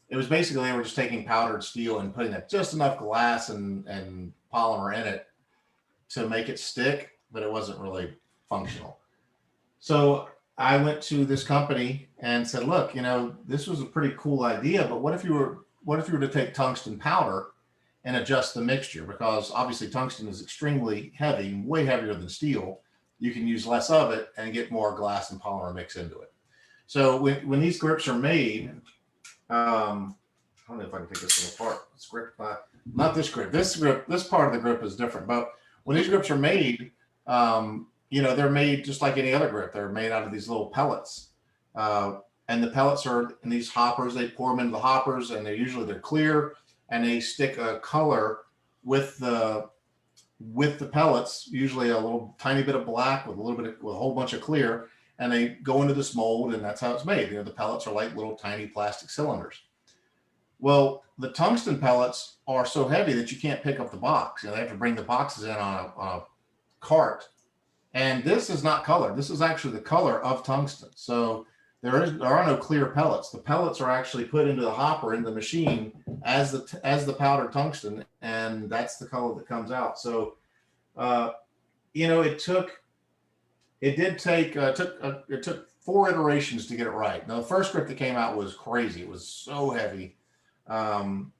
It was basically they were just taking powdered steel and putting just enough glass and polymer in it to make it stick, but it wasn't really functional. So I went to this company and said, look, this was a pretty cool idea, but what if you were to take tungsten powder and adjust the mixture? Because obviously tungsten is extremely heavy, way heavier than steel. You can use less of it and get more glass and polymer mix into it. So when these grips are made, I don't know if I can take this one apart. This grip, not this grip. This part of the grip is different. But when these grips are made, they're made just like any other grip. They're made out of these little pellets, and the pellets are in these hoppers. They pour them into the hoppers, and they're clear, and they stick a color with the pellets. Usually a little tiny bit of black with a whole bunch of clear, and they go into this mold, and that's how it's made. The pellets are like little tiny plastic cylinders. Well, the tungsten pellets are so heavy that you can't pick up the box. They have to bring the boxes in on a cart. And this is not colored. This is actually the color of tungsten. So there are no clear pellets. The pellets are actually put into the hopper in the machine as the powdered tungsten, and that's the color that comes out. So, it took 4 iterations to get it right. Now, the first grip that came out was crazy. It was so heavy. And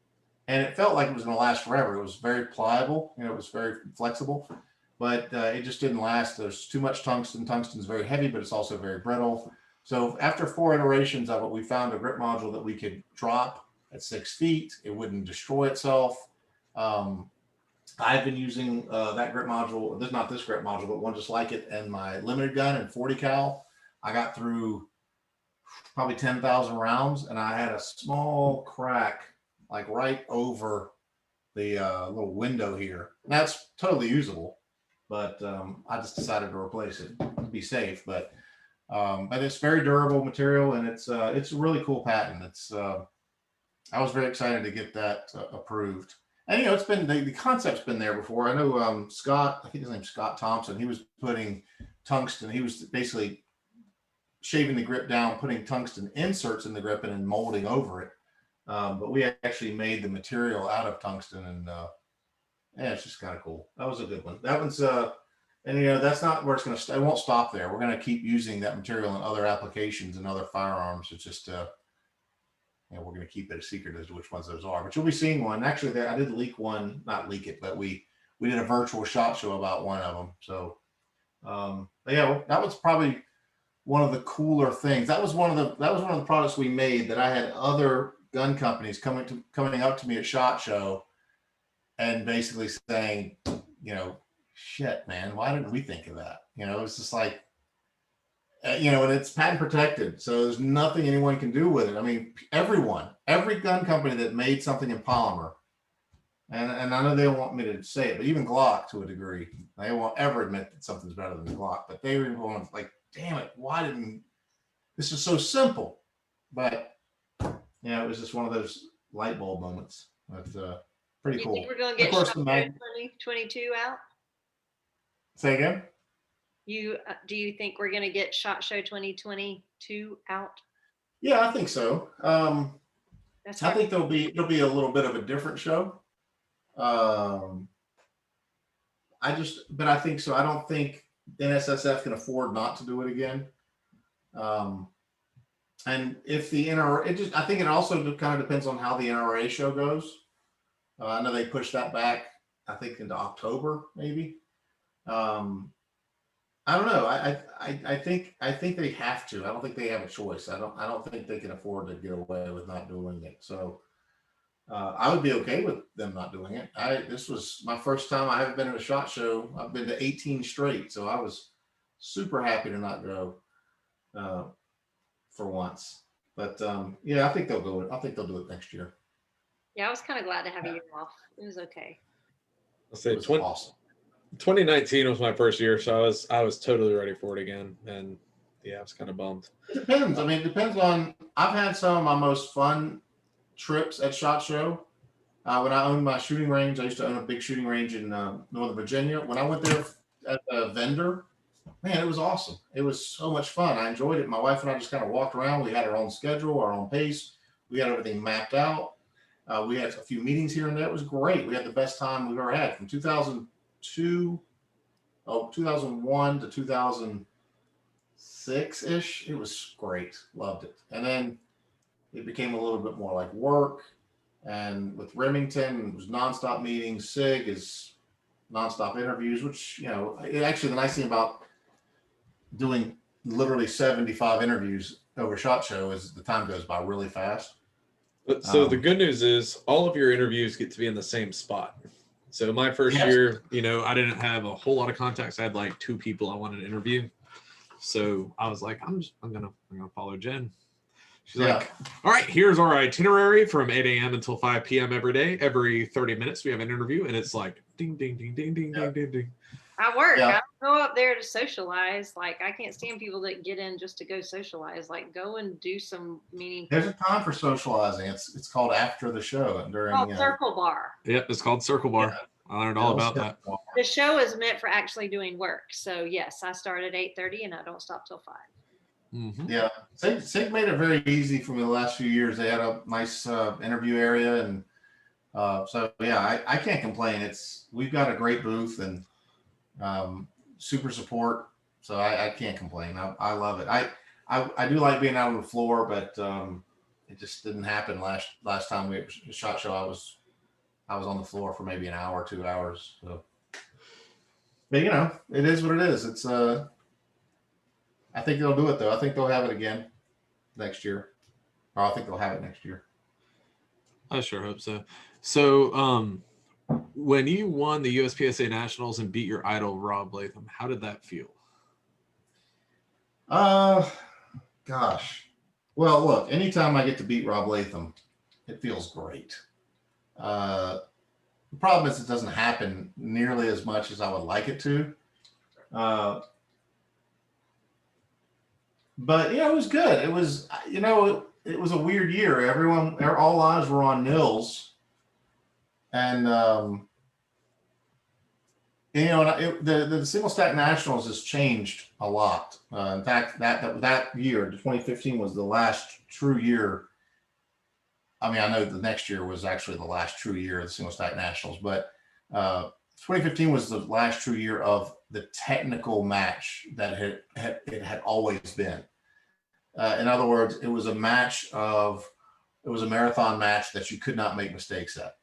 it felt like it was going to last forever. It was very pliable, it was very flexible, but it just didn't last. There's too much tungsten. Tungsten's very heavy, but it's also very brittle. So after 4 iterations of it, we found a grip module that we could drop at 6 feet. It wouldn't destroy itself. I've been using that grip module, not this grip module, but one just like it, in my limited gun and 40 cal. I got through probably 10,000 rounds, and I had a small crack like right over the little window here. That's totally usable, but I just decided to replace it to be safe. But it's very durable material, and it's a really cool patent. I was very excited to get that approved. And it's been the concept's been there before. I know Scott, I think his name's Scott Thompson. He was putting tungsten. He was basically shaving the grip down, putting tungsten inserts in the grip, and then molding over it. But we actually made the material out of tungsten, and it's just kind of cool. That was a good one. That one's that's not where it's going to stay. It won't stop there. We're going to keep using that material in other applications and other firearms. It's just we're going to keep it a secret as to which ones those are. But you'll be seeing one. Actually, I did leak one, not leak it, but we did a virtual shot show about one of them. So that was probably one of the cooler things. That was one of the products we made that I had other gun companies coming up to me at SHOT Show and basically saying, shit, man, why didn't we think of that? It's just like, and it's patent protected, so there's nothing anyone can do with it. I mean, every gun company that made something in polymer, and I know they don't want me to say it, but even Glock to a degree, they won't ever admit that something's better than Glock. But they were going like, "Damn it, why didn't this is so simple?" But yeah, it was just one of those light bulb moments. But pretty You cool. think we're gonna Of get course, Shot the Show mag. 2022 out? Say again. Do you think we're gonna get Shot Show 2022 out? Yeah, I think so. That's I hard. think there'll be a little bit of a different show. Um, but I think so. I don't think NSSF can afford not to do it again. Um, and if the NRA, I think it also kind of depends on how the NRA show goes. I know they pushed that back, I think into October, maybe. I don't know. I think they have to. I don't think they have a choice. I don't think they can afford to get away with not doing it. So I would be okay with them not doing it. This was my first time. I haven't been in a SHOT Show. I've been to 18 straight, so I was super happy to not go for once. But yeah, I think they'll do it. I think they'll do it next year. Yeah, I was kind of glad to have a year off. It was okay. I'll say It was awesome. 2019 was my first year, so I was totally ready for it again, and yeah, I was kind of bummed. It depends. I mean, it depends on. I've had some of my most fun trips at SHOT Show. When I owned my shooting range, I used to own a big shooting range in Northern Virginia. When I went there as a vendor, man, it was awesome. It was so much fun. I enjoyed it. My wife and I just kind of walked around. We had our own schedule, our own pace. We had everything mapped out. We had a few meetings here and there. It was great. We had the best time we've ever had from 2001 to 2006 ish. It was great. Loved it. And then it became a little bit more like work. And with Remington, it was nonstop meetings. SIG is nonstop interviews, which, actually the nice thing about doing literally 75 interviews over SHOT Show is the time goes by really fast. But so the good news is all of your interviews get to be in the same spot. So my first year, I didn't have a whole lot of contacts. I had like 2 people I wanted to interview. So I was like, I'm gonna follow Jen. She's like, all right, here's our itinerary from 8 a.m. until 5 p.m. every day. Every 30 minutes we have an interview, and it's like ding ding ding ding ding ding ding ding. I work. Yeah. I don't go up there to socialize. Like, I can't stand people that get in just to go socialize. Like, go and do some meaningful. There's a time for socializing. It's called after the show and during Circle Bar. Yep, it's called Circle Bar. Yeah. I learned all about that. The show is meant for actually doing work. So yes, I start at 8:30 and I don't stop till 5. Mm-hmm. Yeah, SIG made it very easy for me the last few years. They had a nice interview area, and so yeah, I can't complain. We've got a great booth and super support, so I can't complain. I love it. I do like being out on the floor, but it just didn't happen last time we SHOT Show. I was on the floor for maybe an hour, 2 hours. So, but it is what it is. It's I think they'll do it though. I think they'll have it again next year. Or I think they'll have it next year. I sure hope so. So, when you won the USPSA Nationals and beat your idol Rob Latham, how did that feel? Gosh. Well, look, anytime I get to beat Rob Latham, it feels great. The problem is it doesn't happen nearly as much as I would like it to. But it was good. It was, it was a weird year. All eyes were on Nils, and the single stack nationals has changed a lot. In fact, that year, 2015, was the last true year. I mean, I know the next year was actually the last true year of the single stack nationals, but 2015 was the last true year of the technical match that it had always been. In other words, it was a marathon match that you could not make mistakes at.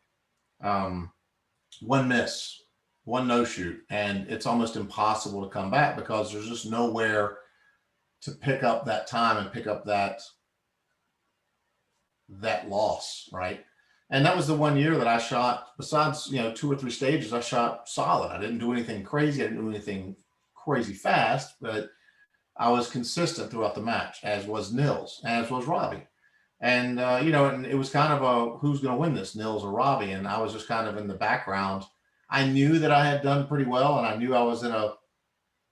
One miss, one no shoot, and it's almost impossible to come back because there's just nowhere to pick up that time and pick up that loss, right? And that was the one year that I shot, besides 2 or 3 stages, I shot solid. I didn't do anything crazy. I didn't do anything crazy fast, but I was consistent throughout the match, as was Nils, as was Robbie. And and it was kind of a who's going to win this, Nils or Robbie, and I was just kind of in the background. I knew that I had done pretty well, and I knew I was in a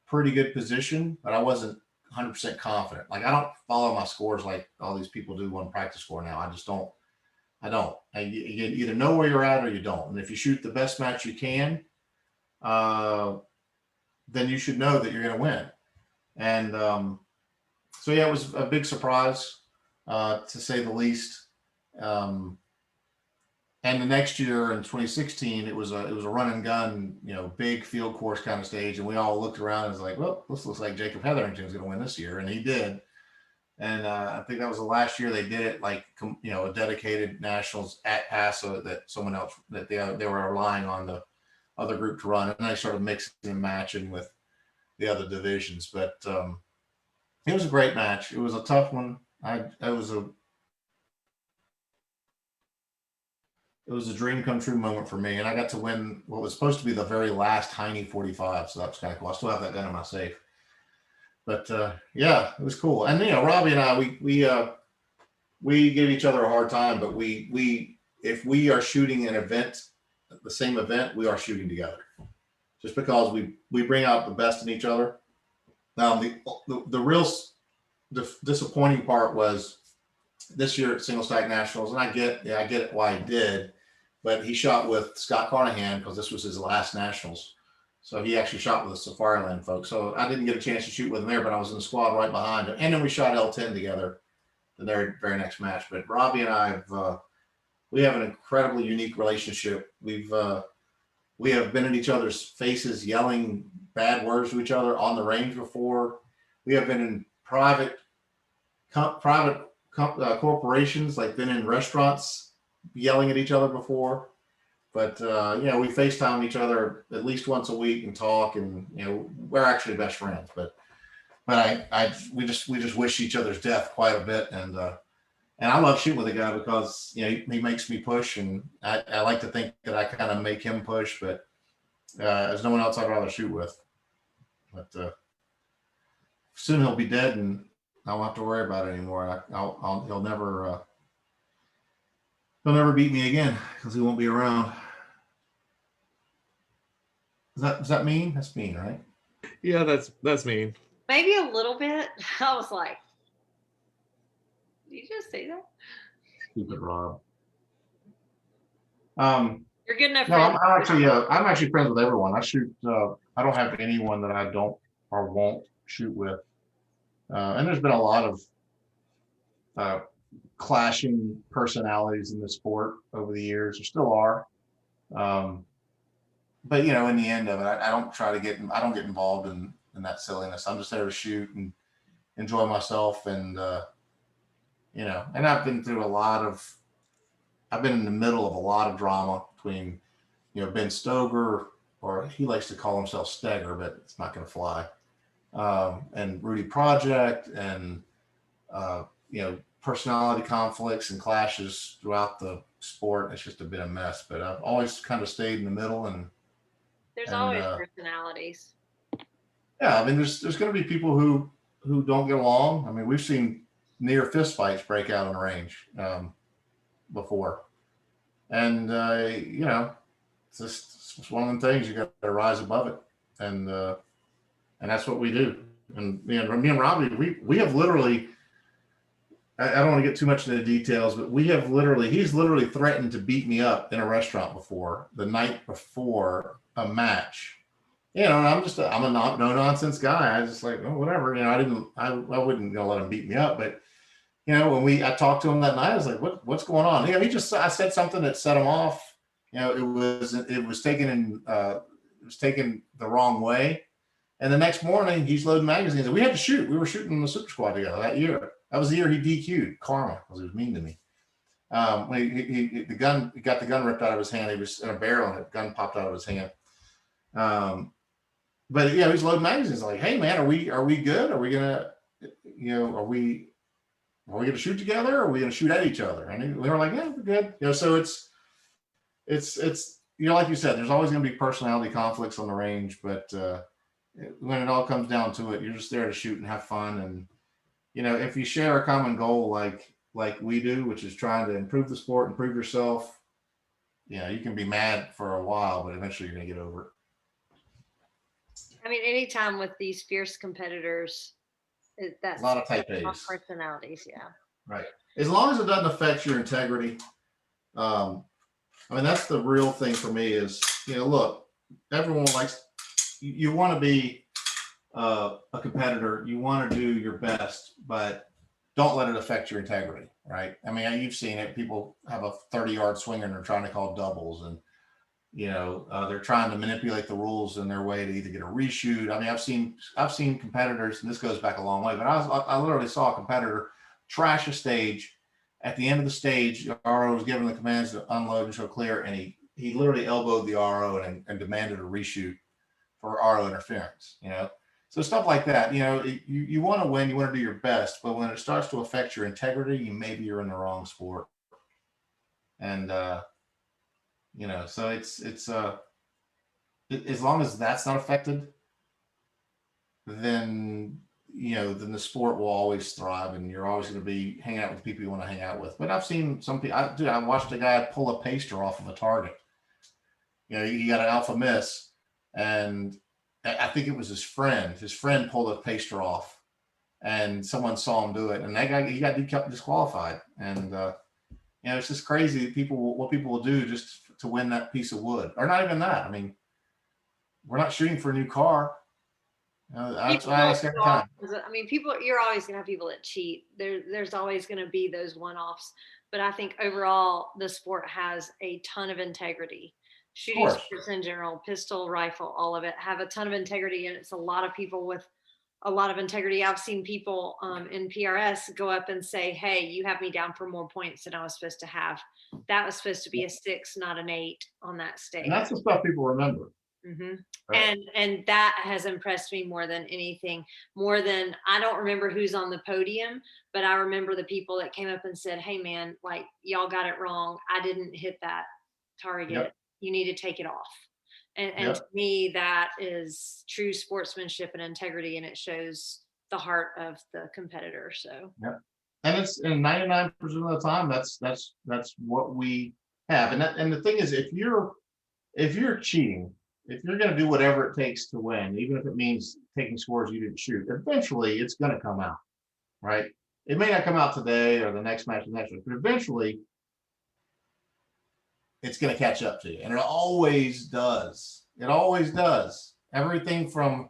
pretty good position, but I wasn't 100% confident. Like I don't follow my scores like all these people do on practice score now. I just don't. I don't. You either know where you're at or you don't. And if you shoot the best match you can, then you should know that you're going to win. And so yeah, it was a big surprise, to say the least. And the next year in 2016, it was a run and gun, big field course kind of stage, and we all looked around and was like, well, this looks like Jacob Hetherington's going to win this year, and he did. And I think that was the last year they did it, like a dedicated nationals at Paso that someone else that they were relying on the other group to run, and they started mixing and matching with the other divisions. But it was a great match. It was a tough one. It was a dream come true moment for me, and I got to win what was supposed to be the very last Heine 45. So that was kind of cool. I still have that gun in my safe. But yeah, it was cool. And Robbie and I, we gave each other a hard time, but we if we are shooting an event, the same event, we are shooting together, just because we bring out the best in each other. The real disappointing part was this year at Single Stack Nationals, and I get it why he did, but he shot with Scott Carnahan because this was his last Nationals. So he actually shot with the Safariland folks. So I didn't get a chance to shoot with him there, but I was in the squad right behind him. And then we shot L10 together the very next match. But Robbie and I we have an incredibly unique relationship. We have been in each other's faces yelling bad words to each other on the range before. We have been in private corporations, like been in restaurants yelling at each other before. But we FaceTime each other at least once a week and talk, and we're actually best friends. But we just wish each other's death quite a bit, and I love shooting with a guy because he makes me push, and I like to think that I kind of make him push. But there's no one else I'd rather shoot with. But soon he'll be dead, and I won't have to worry about it anymore. He'll never beat me again because he won't be around. Is that mean? That's mean, right? Yeah, that's mean. Maybe a little bit. I was like, did you just say that? Stupid Rob. You're good enough. No, I'm actually friends with everyone. I shoot. I don't have anyone that I don't or won't shoot with. And there's been a lot of clashing personalities in the sport over the years. There still are. But in the end of it, I don't get involved in that silliness. I'm just there to shoot and enjoy myself. And and I've been through I've been in the middle of a lot of drama between, Ben Stoger, or he likes to call himself Steger, but it's not going to fly. And Rudy Project, and personality conflicts and clashes throughout the sport. It's just been a mess, but I've always kind of stayed in the middle. And there's always personalities. Yeah, I mean, there's going to be people who don't get along. I mean, we've seen near fist fights break out on the range before, and it's just one of them things. You got to rise above it, and that's what we do. And me and Robbie, we have literally. I don't want to get too much into the details, but he's literally threatened to beat me up in a restaurant before, the night before a match. And I'm a no nonsense guy. I just like, whatever. I wouldn't go let him beat me up. But when I talked to him that night, I was like, what's going on? I said something that set him off. It was taken the wrong way. And the next morning, he's loading magazines, and we had to shoot. We were shooting in the Super Squad together that year. That was the year he DQ'd Karma because he was mean to me. He got the gun ripped out of his hand. He was in a barrel, and the gun popped out of his hand. But yeah, he's loading magazines. Like, hey man, are we good? Are we gonna, are we gonna shoot together? Or are we gonna shoot at each other? And we were like, yeah, we're good. So it's like you said, there's always gonna be personality conflicts on the range, but when it all comes down to it, you're just there to shoot and have fun. And if you share a common goal, like like we do, which is trying to improve the sport, improve yourself, you can be mad for a while, but eventually you're going to get over it. I mean, anytime with these fierce competitors, A lot of type all A's. personalities. Yeah. Right. As long as it doesn't affect your integrity. I mean, that's the real thing for me is, look, everyone likes, you want to be a competitor. You want to do your best, but don't let it affect your integrity. Right. I mean, you've seen it. People have a 30-yard swing and they're trying to call doubles, and, they're trying to manipulate the rules in their way to either get a reshoot. I mean, I've seen competitors, and this goes back a long way, but I literally saw a competitor trash a stage. At the end of the stage, the RO was given the commands to unload and show clear, and he literally elbowed the RO and demanded a reshoot for RO interference. So stuff like that. You want to win, you want to do your best, but when it starts to affect your integrity, maybe you're in the wrong sport. And so it's as long as that's not affected, then then the sport will always thrive, and you're always going to be hanging out with people you want to hang out with. But I've seen some people. I watched a guy pull a paster off of a target. He got an alpha miss, and I think it was his friend. His friend pulled a paster off, and someone saw him do it, and that guy he got disqualified. And it's just crazy. What people will do just to win that piece of wood, or not even that. I mean, we're not shooting for a new car. That's what I ask every time. I mean, you're always going to have people that cheat. There's always going to be those one-offs. But I think overall, the sport has a ton of integrity. Shooting sports in general, pistol, rifle, all of it have a ton of integrity. And it's a lot of people with a lot of integrity. I've seen people in PRS go up and say, hey, you have me down for more points than I was supposed to have. That was supposed to be a 6, not an 8 on that stage. And that's the stuff people remember. Mm-hmm. Right. And that has impressed me more than anything, more than I don't remember who's on the podium, but I remember the people that came up and said, hey man, like y'all got it wrong. I didn't hit that target. Yep. You need to take it off. And Yep. to me, that is true sportsmanship and integrity. And it shows the heart of the competitor. So, yep. And it's in 99% of the time, that's what we have. And the thing is, if you're cheating, if you're going to do whatever it takes to win, even if it means taking scores you didn't shoot, eventually it's going to come out, right? It may not come out today or the next match, but eventually it's going to catch up to you. And it always does. It always does. Everything from,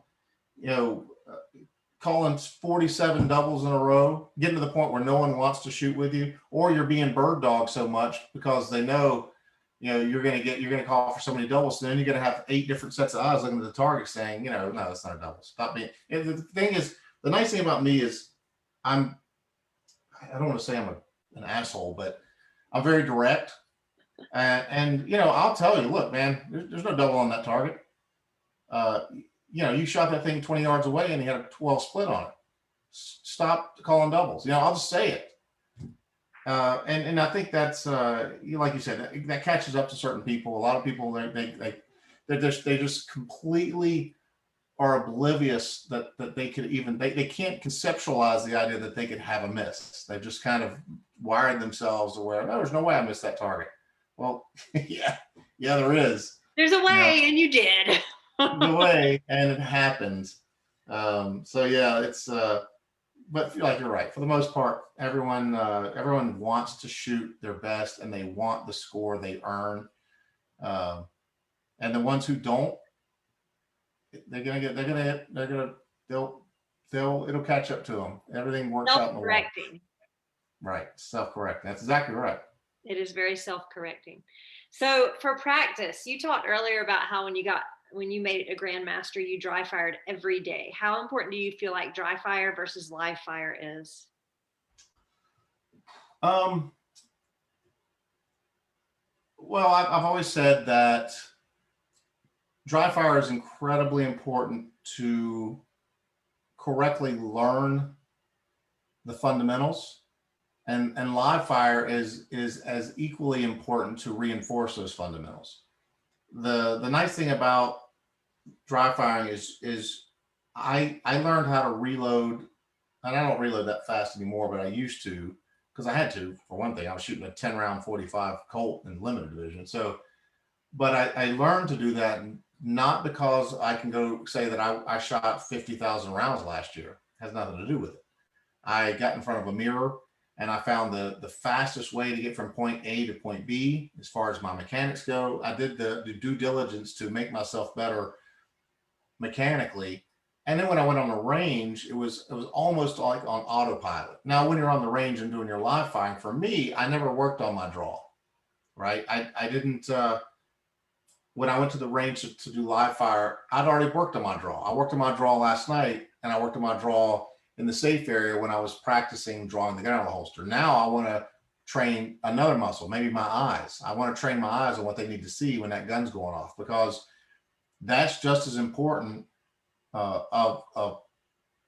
calling 47 doubles in a row, getting to the point where no one wants to shoot with you, or you're being bird dog so much because they know you're going to call for so many doubles. So then you're going to have 8 different sets of eyes looking at the target saying, no, that's not a double. Stop being. And the thing is, the nice thing about me is I don't want to say I'm an asshole, but I'm very direct. And I'll tell you, look, man, there's no double on that target. You shot that thing 20 yards away and you had a 12 split on it. Stop calling doubles. I'll just say it. And I think that's like you said, that catches up to certain people. A lot of people they just completely are oblivious that they could even they can't conceptualize the idea that they could have a miss. They've just kind of wired themselves to where, no, there's no way I missed that target. Well, yeah, there is. There's a way, and you did. The way, and it happened. So yeah, it's but like you're right. For the most part, everyone wants to shoot their best, and they want the score they earn. And the ones who don't, it'll catch up to them. Everything works out in the world. Self-correcting. Right, self-correcting. That's exactly right. It is very self-correcting. So for practice, you talked earlier about how when you made it a grandmaster, you dry fired every day. How important do you feel like dry fire versus live fire is? Well, I've always said that dry fire is incredibly important to correctly learn the fundamentals, and live fire is as equally important to reinforce those fundamentals. The nice thing about dry firing is I learned how to reload, and I don't reload that fast anymore, but I used to, because I had to, for one thing. I was shooting a 10 round 45 Colt in limited division. So, but I learned to do that not because I can go say that I shot 50,000 rounds last year. It has nothing to do with it. I got in front of a mirror and I found the fastest way to get from point A to point B as far as my mechanics go. I did the due diligence to make myself better mechanically. And then when I went on the range, it was almost like on autopilot. Now, when you're on the range and doing your live firing, for me, I never worked on my draw, right? I didn't, when I went to the range to do live fire, I'd already worked on my draw. I worked on my draw last night and I worked on my draw in the safe area when I was practicing drawing the gun out of the holster. Now I want to train another muscle, maybe my eyes. I want to train my eyes on what they need to see when that gun's going off, because that's just as important of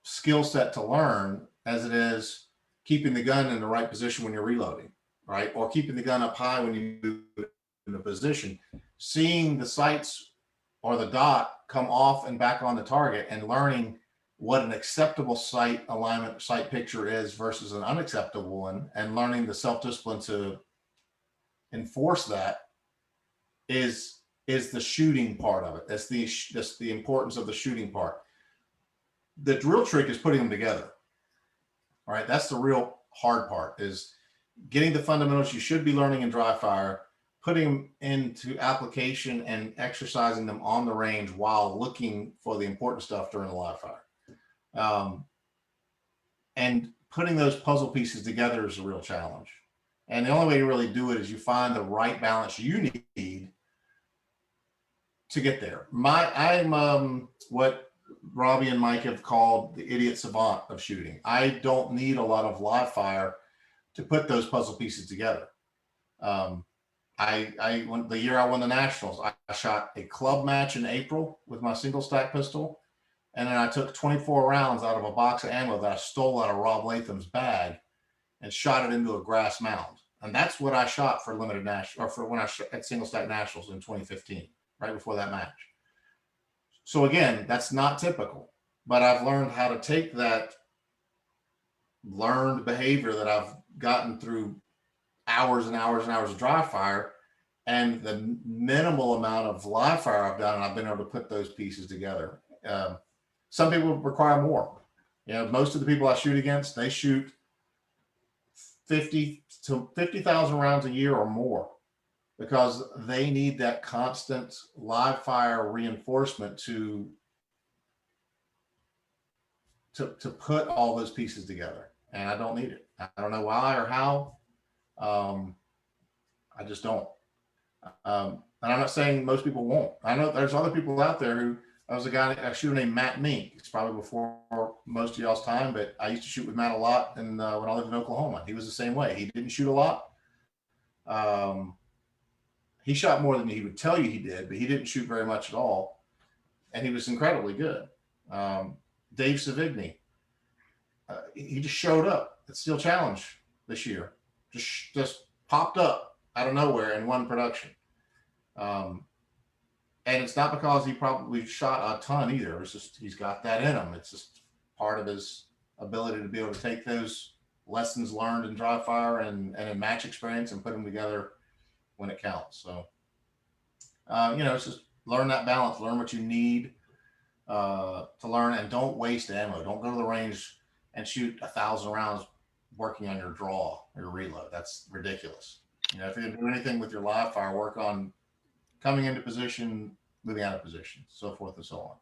skill set to learn as it is keeping the gun in the right position when you're reloading, right? Or keeping the gun up high when you move in the position, seeing the sights or the dot come off and back on the target, and learning what an acceptable sight alignment, sight picture is versus an unacceptable one, and learning the self-discipline to enforce that is the shooting part of it. That's the importance of the shooting part. The drill trick is putting them together. All right, that's the real hard part, is getting the fundamentals you should be learning in dry fire, putting them into application and exercising them on the range while looking for the important stuff during the live fire. And putting those puzzle pieces together is a real challenge. And the only way to really do it is you find the right balance you need to get there. I'm what Robbie and Mike have called the idiot savant of shooting. I don't need a lot of live fire to put those puzzle pieces together. The year I won the nationals, I shot a club match in April with my single stack pistol, and then I took 24 rounds out of a box of ammo that I stole out of Rob Latham's bag and shot it into a grass mound. And that's what I shot for limited national, or for when I shot at single stack nationals in 2015, right before that match. So again, that's not typical, but I've learned how to take that learned behavior that I've gotten through hours and hours and hours of dry fire and the minimal amount of live fire I've done, and I've been able to put those pieces together. Some people require more. You know, most of the people I shoot against, they shoot 50,000 rounds a year or more, because they need that constant live fire reinforcement to put all those pieces together. And I don't need it. I don't know why or how. I just don't. And I'm not saying most people won't. I know there's other people out there who, I was a shooter named Matt Mink. It's probably before most of y'all's time, but I used to shoot with Matt a lot. And when I lived in Oklahoma, he was the same way. He didn't shoot a lot. He shot more than he would tell you he did, but he didn't shoot very much at all. And he was incredibly good. Dave Savigny, he just showed up at Steel Challenge this year. Just popped up out of nowhere and won production. And it's not because he probably shot a ton either. It's just he's got that in him. It's just part of his ability to be able to take those lessons learned in dry fire and in match experience and put them together when it counts. So, it's just learn that balance, learn what you need to learn, and don't waste ammo. Don't go to the range and shoot 1,000 rounds working on your draw or your reload. That's ridiculous. If you're going to do anything with your live fire, work on coming into position, moving out of position, so forth and so on.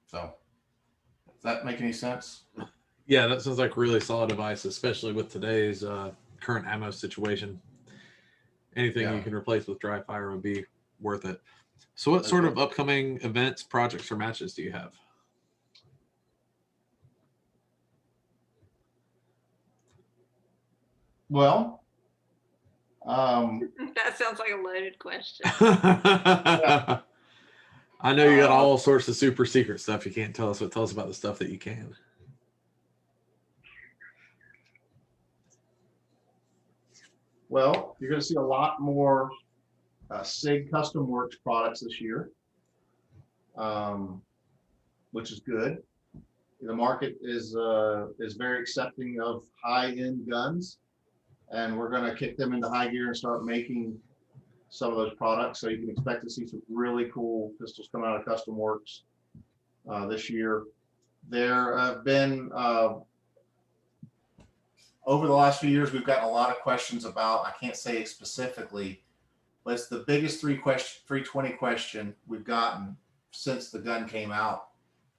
So, does that make any sense? Yeah, that sounds like really solid advice, especially with today's current ammo situation. Anything you can replace with dry fire would be worth it. So what sort of upcoming events, projects, or matches do you have? Well, That sounds like a loaded question. I know you got all sorts of super secret stuff you can't tell us, but tell us about the stuff that you can. well, you're going to see a lot more SIG Custom Works products this year, which is good. the market is very accepting of high-end guns, and we're going to kick them into high gear and start making some of those products. So you can expect to see some really cool pistols come out of Custom Works this year. There have been over the last few years, we've gotten a lot of questions about, I can't say it specifically, but it's the biggest 320 question we've gotten since the gun came out.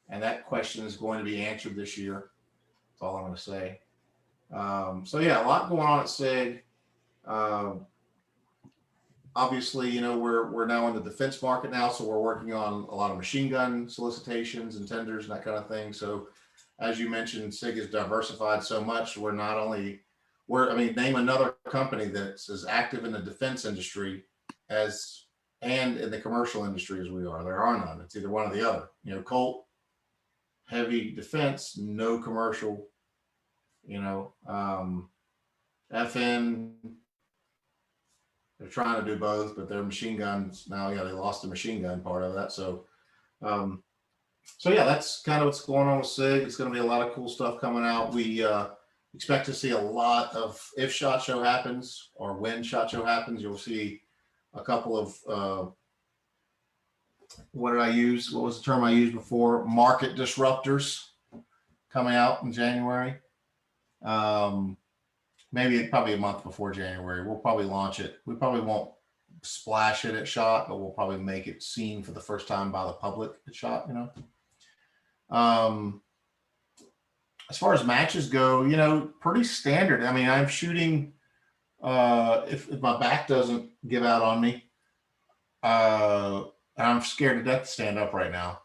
And that question is going to be answered this year. That's all I'm going to say. So yeah, a lot going on at SIG. Obviously, you know, we're now in the defense market now, so we're working on a lot of machine gun solicitations and tenders and that kind of thing. So as you mentioned, SIG is diversified so much. We're not only, I mean, name another company that's as active in the defense industry as and in the commercial industry as we are. There are none. It's either one or the other. You know, Colt, heavy defense, no commercial. You know, FN, they're trying to do both, but their machine guns now, yeah, they lost the machine gun part of that. So, so yeah, that's kind of what's going on with SIG. It's going to be a lot of cool stuff coming out. We expect to see a lot of, if SHOT Show happens or when SHOT Show happens, you'll see a couple of, what did I use? What was the term I used before? Market disruptors coming out in January. Maybe probably a month before January. We'll probably launch it. We probably won't splash it at SHOT, but we'll probably make it seen for the first time by the public at SHOT, you know. As far as matches go, you know, pretty standard. I mean, I'm shooting, if my back doesn't give out on me, I'm scared to death to stand up right now,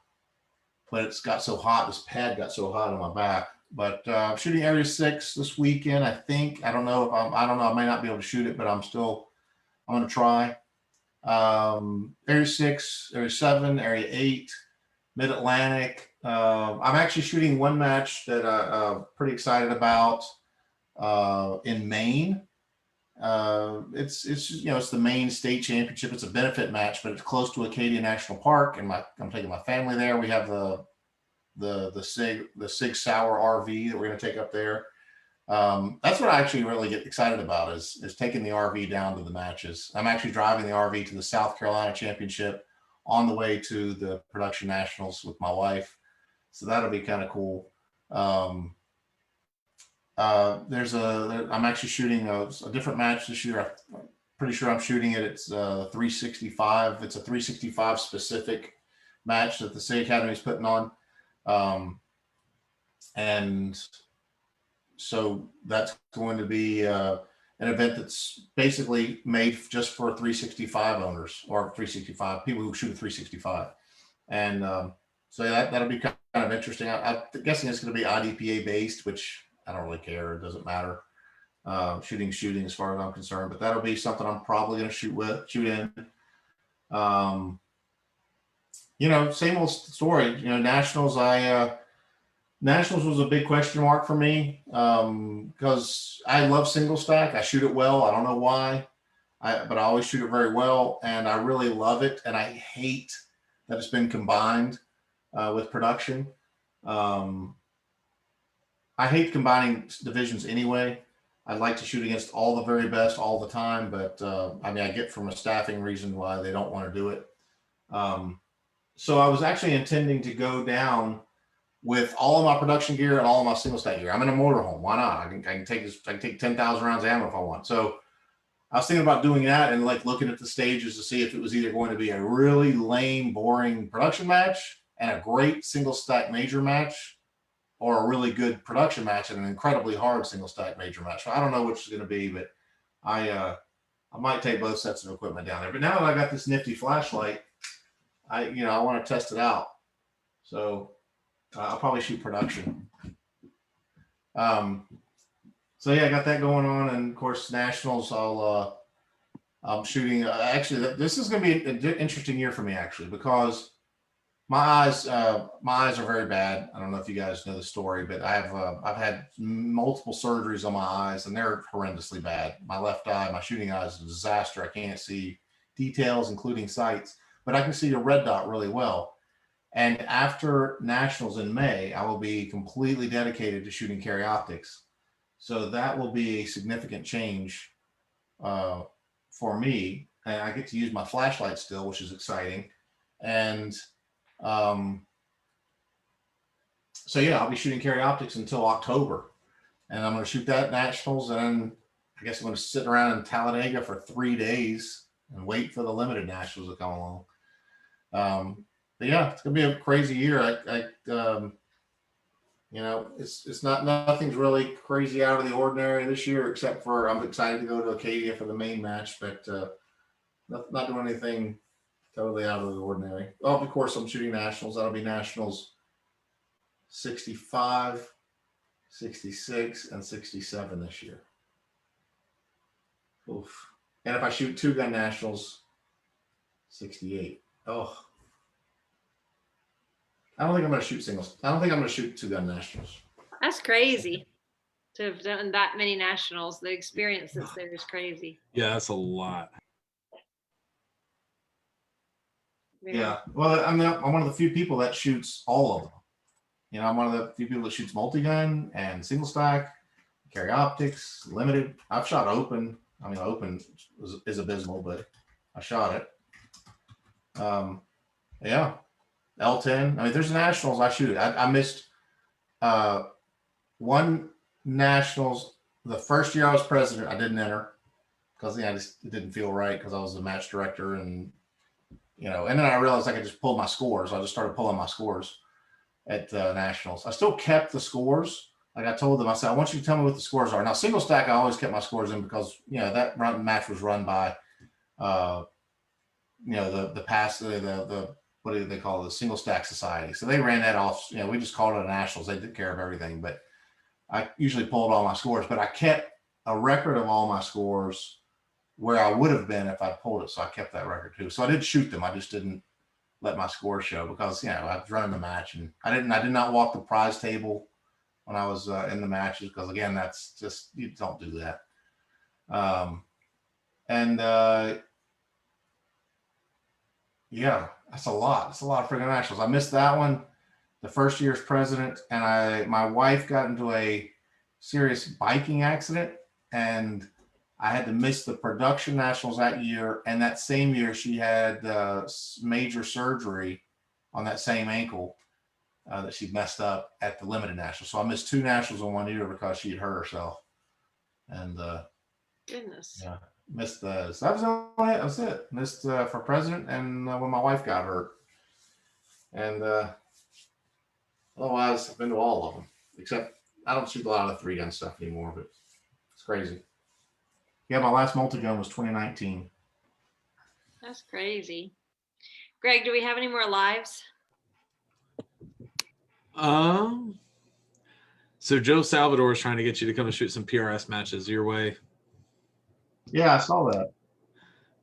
but it's got so hot. This pad got so hot on my back. But I'm shooting Area 6 this weekend, I think. I don't know if I don't know. I may not be able to shoot it, but I'm going to try. Area 6, Area 7, Area 8, Mid-Atlantic. I'm actually shooting one match that I'm pretty excited about in Maine. It's you know, it's the Maine State Championship. It's a benefit match, but it's close to Acadia National Park, and I'm taking my family there. We have the SIG Sauer RV that we're going to take up there. That's what I actually really get excited about is taking the RV down to the matches. I'm actually driving the RV to the South Carolina Championship on the way to the Production Nationals with my wife. So that'll be kind of cool. I'm actually shooting a different match this year. I'm pretty sure I'm shooting it. It's 365. It's a 365 specific match that the SIG Academy is putting on. And so that's going to be an event that's basically made just for 365 owners or 365 people who shoot a 365. And so that'll be kind of interesting. I'm guessing it's going to be IDPA based, which I don't really care. It doesn't matter. Shooting as far as I'm concerned, but that'll be something I'm probably going to shoot in. You know, same old story. You know, Nationals. Nationals was a big question mark for me because I love single stack. I shoot it well. I don't know why, but I always shoot it very well, and I really love it. And I hate that it's been combined with production. I hate combining divisions anyway. I'd like to shoot against all the very best all the time, but I mean, I get from a staffing reason why they don't want to do it. So I was actually intending to go down with all of my production gear and all of my single stack gear. I'm in a motorhome. Why not? I can take 10,000 rounds of ammo if I want. So I was thinking about doing that and like looking at the stages to see if it was either going to be a really lame, boring production match and a great single stack major match, or a really good production match and an incredibly hard single stack major match. So I don't know which is going to be, but I might take both sets of equipment down there. But now that I got this nifty flashlight, I want to test it out. So I'll probably shoot production. So yeah, I got that going on, and of course Nationals. I'm shooting. Actually, this is going to be an interesting year for me actually, because my eyes are very bad. I don't know if you guys know the story, but I've had multiple surgeries on my eyes, and they're horrendously bad. My left eye, my shooting eye is a disaster. I can't see details, including sights, but I can see a red dot really well. And after nationals in May, I will be completely dedicated to shooting carry optics. So that will be a significant change for me. And I get to use my flashlight still, which is exciting. And so yeah, I'll be shooting carry optics until October, and I'm going to shoot that at nationals, and then I guess I'm going to sit around in Talladega for 3 days and wait for the limited nationals to come along. But yeah, it's going to be a crazy year. You know, it's nothing's really crazy out of the ordinary this year, except for I'm excited to go to Acadia for the main match, but not doing anything totally out of the ordinary. Oh, of course, I'm shooting nationals. That'll be nationals 65, 66, and 67 this year. Oof. And if I shoot 2-gun nationals, 68. Oh. I don't think I'm going to shoot singles. I don't think I'm going to shoot 2-gun nationals. That's crazy to have done that many nationals. The experience that's there is crazy. Yeah, that's a lot. Yeah. Well, I'm one of the few people that shoots all of them. You know, I'm one of the few people that shoots multi-gun and single stack, carry optics, limited. I've shot open. I mean, open is abysmal, but I shot it. Yeah. L10. I mean, there's nationals I shoot. I missed one nationals the first year I was president. I didn't enter because it didn't feel right because I was the match director, and you know, and then I realized I could just pull my scores. I just started pulling my scores at nationals. I still kept the scores. Like I told them, I said, I want you to tell me what the scores are. Now, single stack, I always kept my scores in because, you know, that match was run by, you know, the what do they call it? The single stack society. So they ran that off. You know, we just called it a nationals. They took care of everything, but I usually pulled all my scores, but I kept a record of all my scores where I would have been if I pulled it. So I kept that record too. So I did shoot them. I just didn't let my score show because, you know, I was running the match, and I did not walk the prize table when I was in the matches because, again, that's just, you don't do that. Yeah, that's a lot. It's a lot of freaking nationals. I missed that one the first year as president, and my wife got into a serious biking accident, and I had to miss the production nationals that year. And that same year, she had major surgery on that same ankle that she messed up at the limited nationals. So I missed 2 nationals in 1 year because she had hurt herself. And Goodness. yeah, missed those. That was it. Missed for president and when my wife got hurt. And otherwise, I've been to all of them, except I don't shoot a lot of the 3-gun stuff anymore, but it's crazy. Yeah, my last multi-gun was 2019. That's crazy. Greg, do we have any more lives? So Joe Salvador is trying to get you to come and shoot some PRS matches your way. Yeah, I saw that.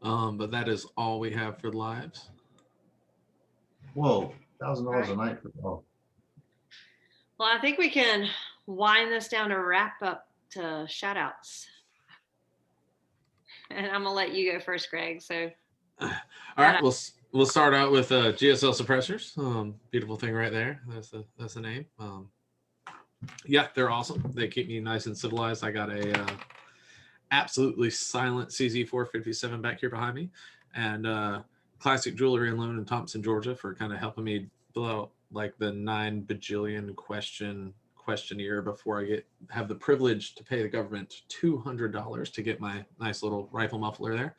But that is all we have for lives. Whoa, $1,000 a night for Well, I think we can wind this down to wrap up to shout outs. And I'm gonna let you go first, Greg. So All right, we'll start out with GSL suppressors. Beautiful thing right there. That's the name. Yeah, they're awesome. They keep me nice and civilized. I got a absolutely silent CZ457 back here behind me, and Classic Jewelry and Loan in Thompson, Georgia, for kind of helping me fill out like the 9 bajillion questionnaire before I have the privilege to pay the government $200 to get my nice little rifle muffler there.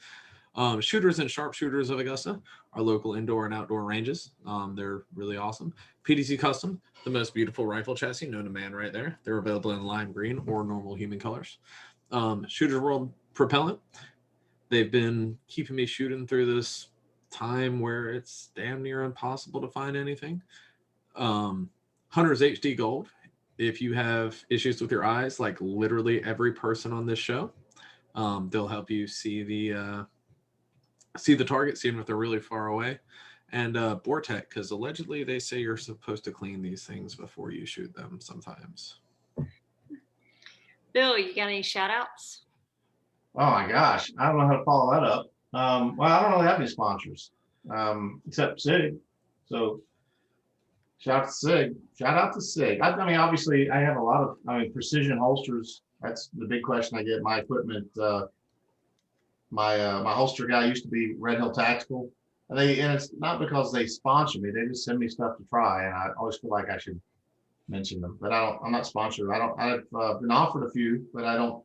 Shooters and Sharpshooters of Augusta, our local indoor and outdoor ranges. They're really awesome. PDC Custom, the most beautiful rifle chassis known to man right there. They're available in lime green or normal human colors. Shooters World Propellant, they've been keeping me shooting through this time where it's damn near impossible to find anything. Hunter's HD Gold, if you have issues with your eyes, like literally every person on this show, they'll help you see the targets even if they're really far away. And Bortec, because allegedly they say you're supposed to clean these things before you shoot them sometimes. Bill, you got any shout outs? Oh my gosh, I don't know how to follow that up. Well, I don't really have any sponsors except City. So Shout out to Sig. Shout out to Sig. I mean, obviously, I have a lot of, precision holsters. That's the big question I get. My equipment, my holster guy used to be Red Hill Tactical. And it's not because they sponsor me. They just send me stuff to try, and I always feel like I should mention them. But I'm not sponsored. I've been offered a few, but I don't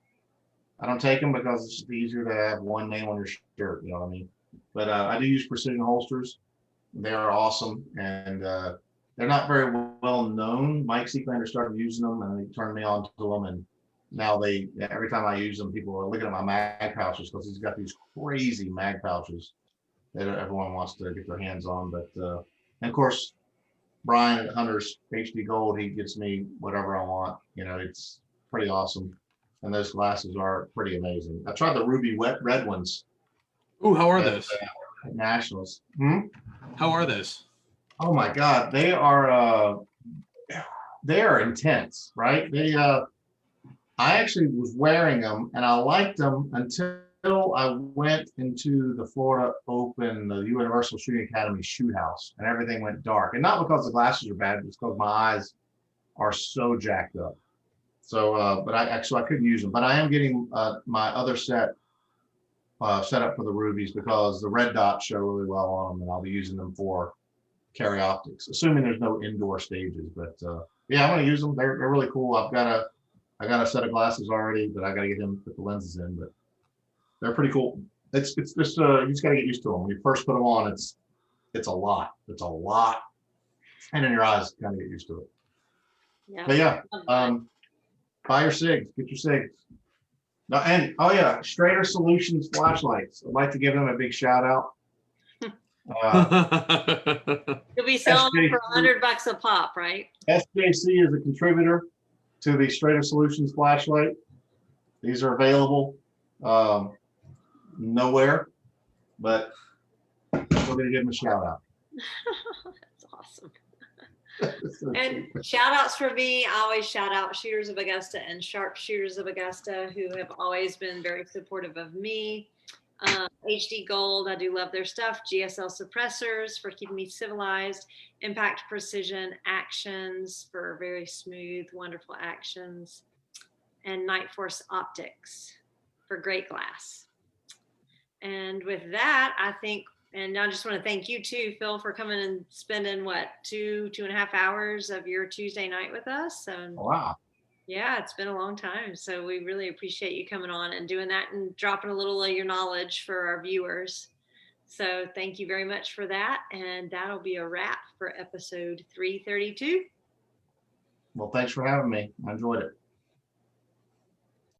take them because it's just easier to have one name on your shirt. You know what I mean? But I do use precision holsters. They are awesome, and they're not very well known. Mike Seeklander started using them, and he turned me on to them. And now every time I use them, people are looking at my mag pouches because he's got these crazy mag pouches that everyone wants to get their hands on. But and of course, Brian at Hunter's HD Gold, he gets me whatever I want. You know, it's pretty awesome. And those glasses are pretty amazing. I tried the ruby red ones. Ooh, how are at, those? At Nationals. How are those? Oh my God, they are intense, right? I actually was wearing them and I liked them until I went into the Florida Open, the Universal Shooting Academy shoot house, and everything went dark. And not because the glasses are bad, it's because my eyes are so jacked up. So, but I couldn't use them. But I am getting my other set set up for the rubies because the red dots show really well on them, and I'll be using them for carry optics, assuming there's no indoor stages. But yeah, I'm going to use them. They're really cool. I got a set of glasses already, but I got to get him to put the lenses in. But they're pretty cool. It's just you just got to get used to them. When you first put them on, it's a lot. It's a lot, and in your eyes, kind of get used to it. Yeah. But yeah, buy your SIGs. Get your SIGs. No, and oh yeah, Strader Solutions flashlights. I'd like to give them a big shout out. You'll be selling them for SJC $100 a pop, right? SJC is a contributor to the Strader Solutions flashlight. These are available nowhere, but we're going to give them a shout out. That's awesome. And shout outs for me. I always shout out Shooters of Augusta and Sharpshooters of Augusta, who have always been very supportive of me. HD Gold, I do love their stuff. GSL Suppressors for keeping me civilized. Impact Precision Actions for very smooth, wonderful actions. And Night Force Optics for great glass. And with that, I think, and I just want to thank you too, Phil, for coming and spending two and a half hours of your Tuesday night with us. And Wow. yeah, it's been a long time. So we really appreciate you coming on and doing that and dropping a little of your knowledge for our viewers. So thank you very much for that. And that'll be a wrap for episode 332. Well, thanks for having me. I enjoyed it.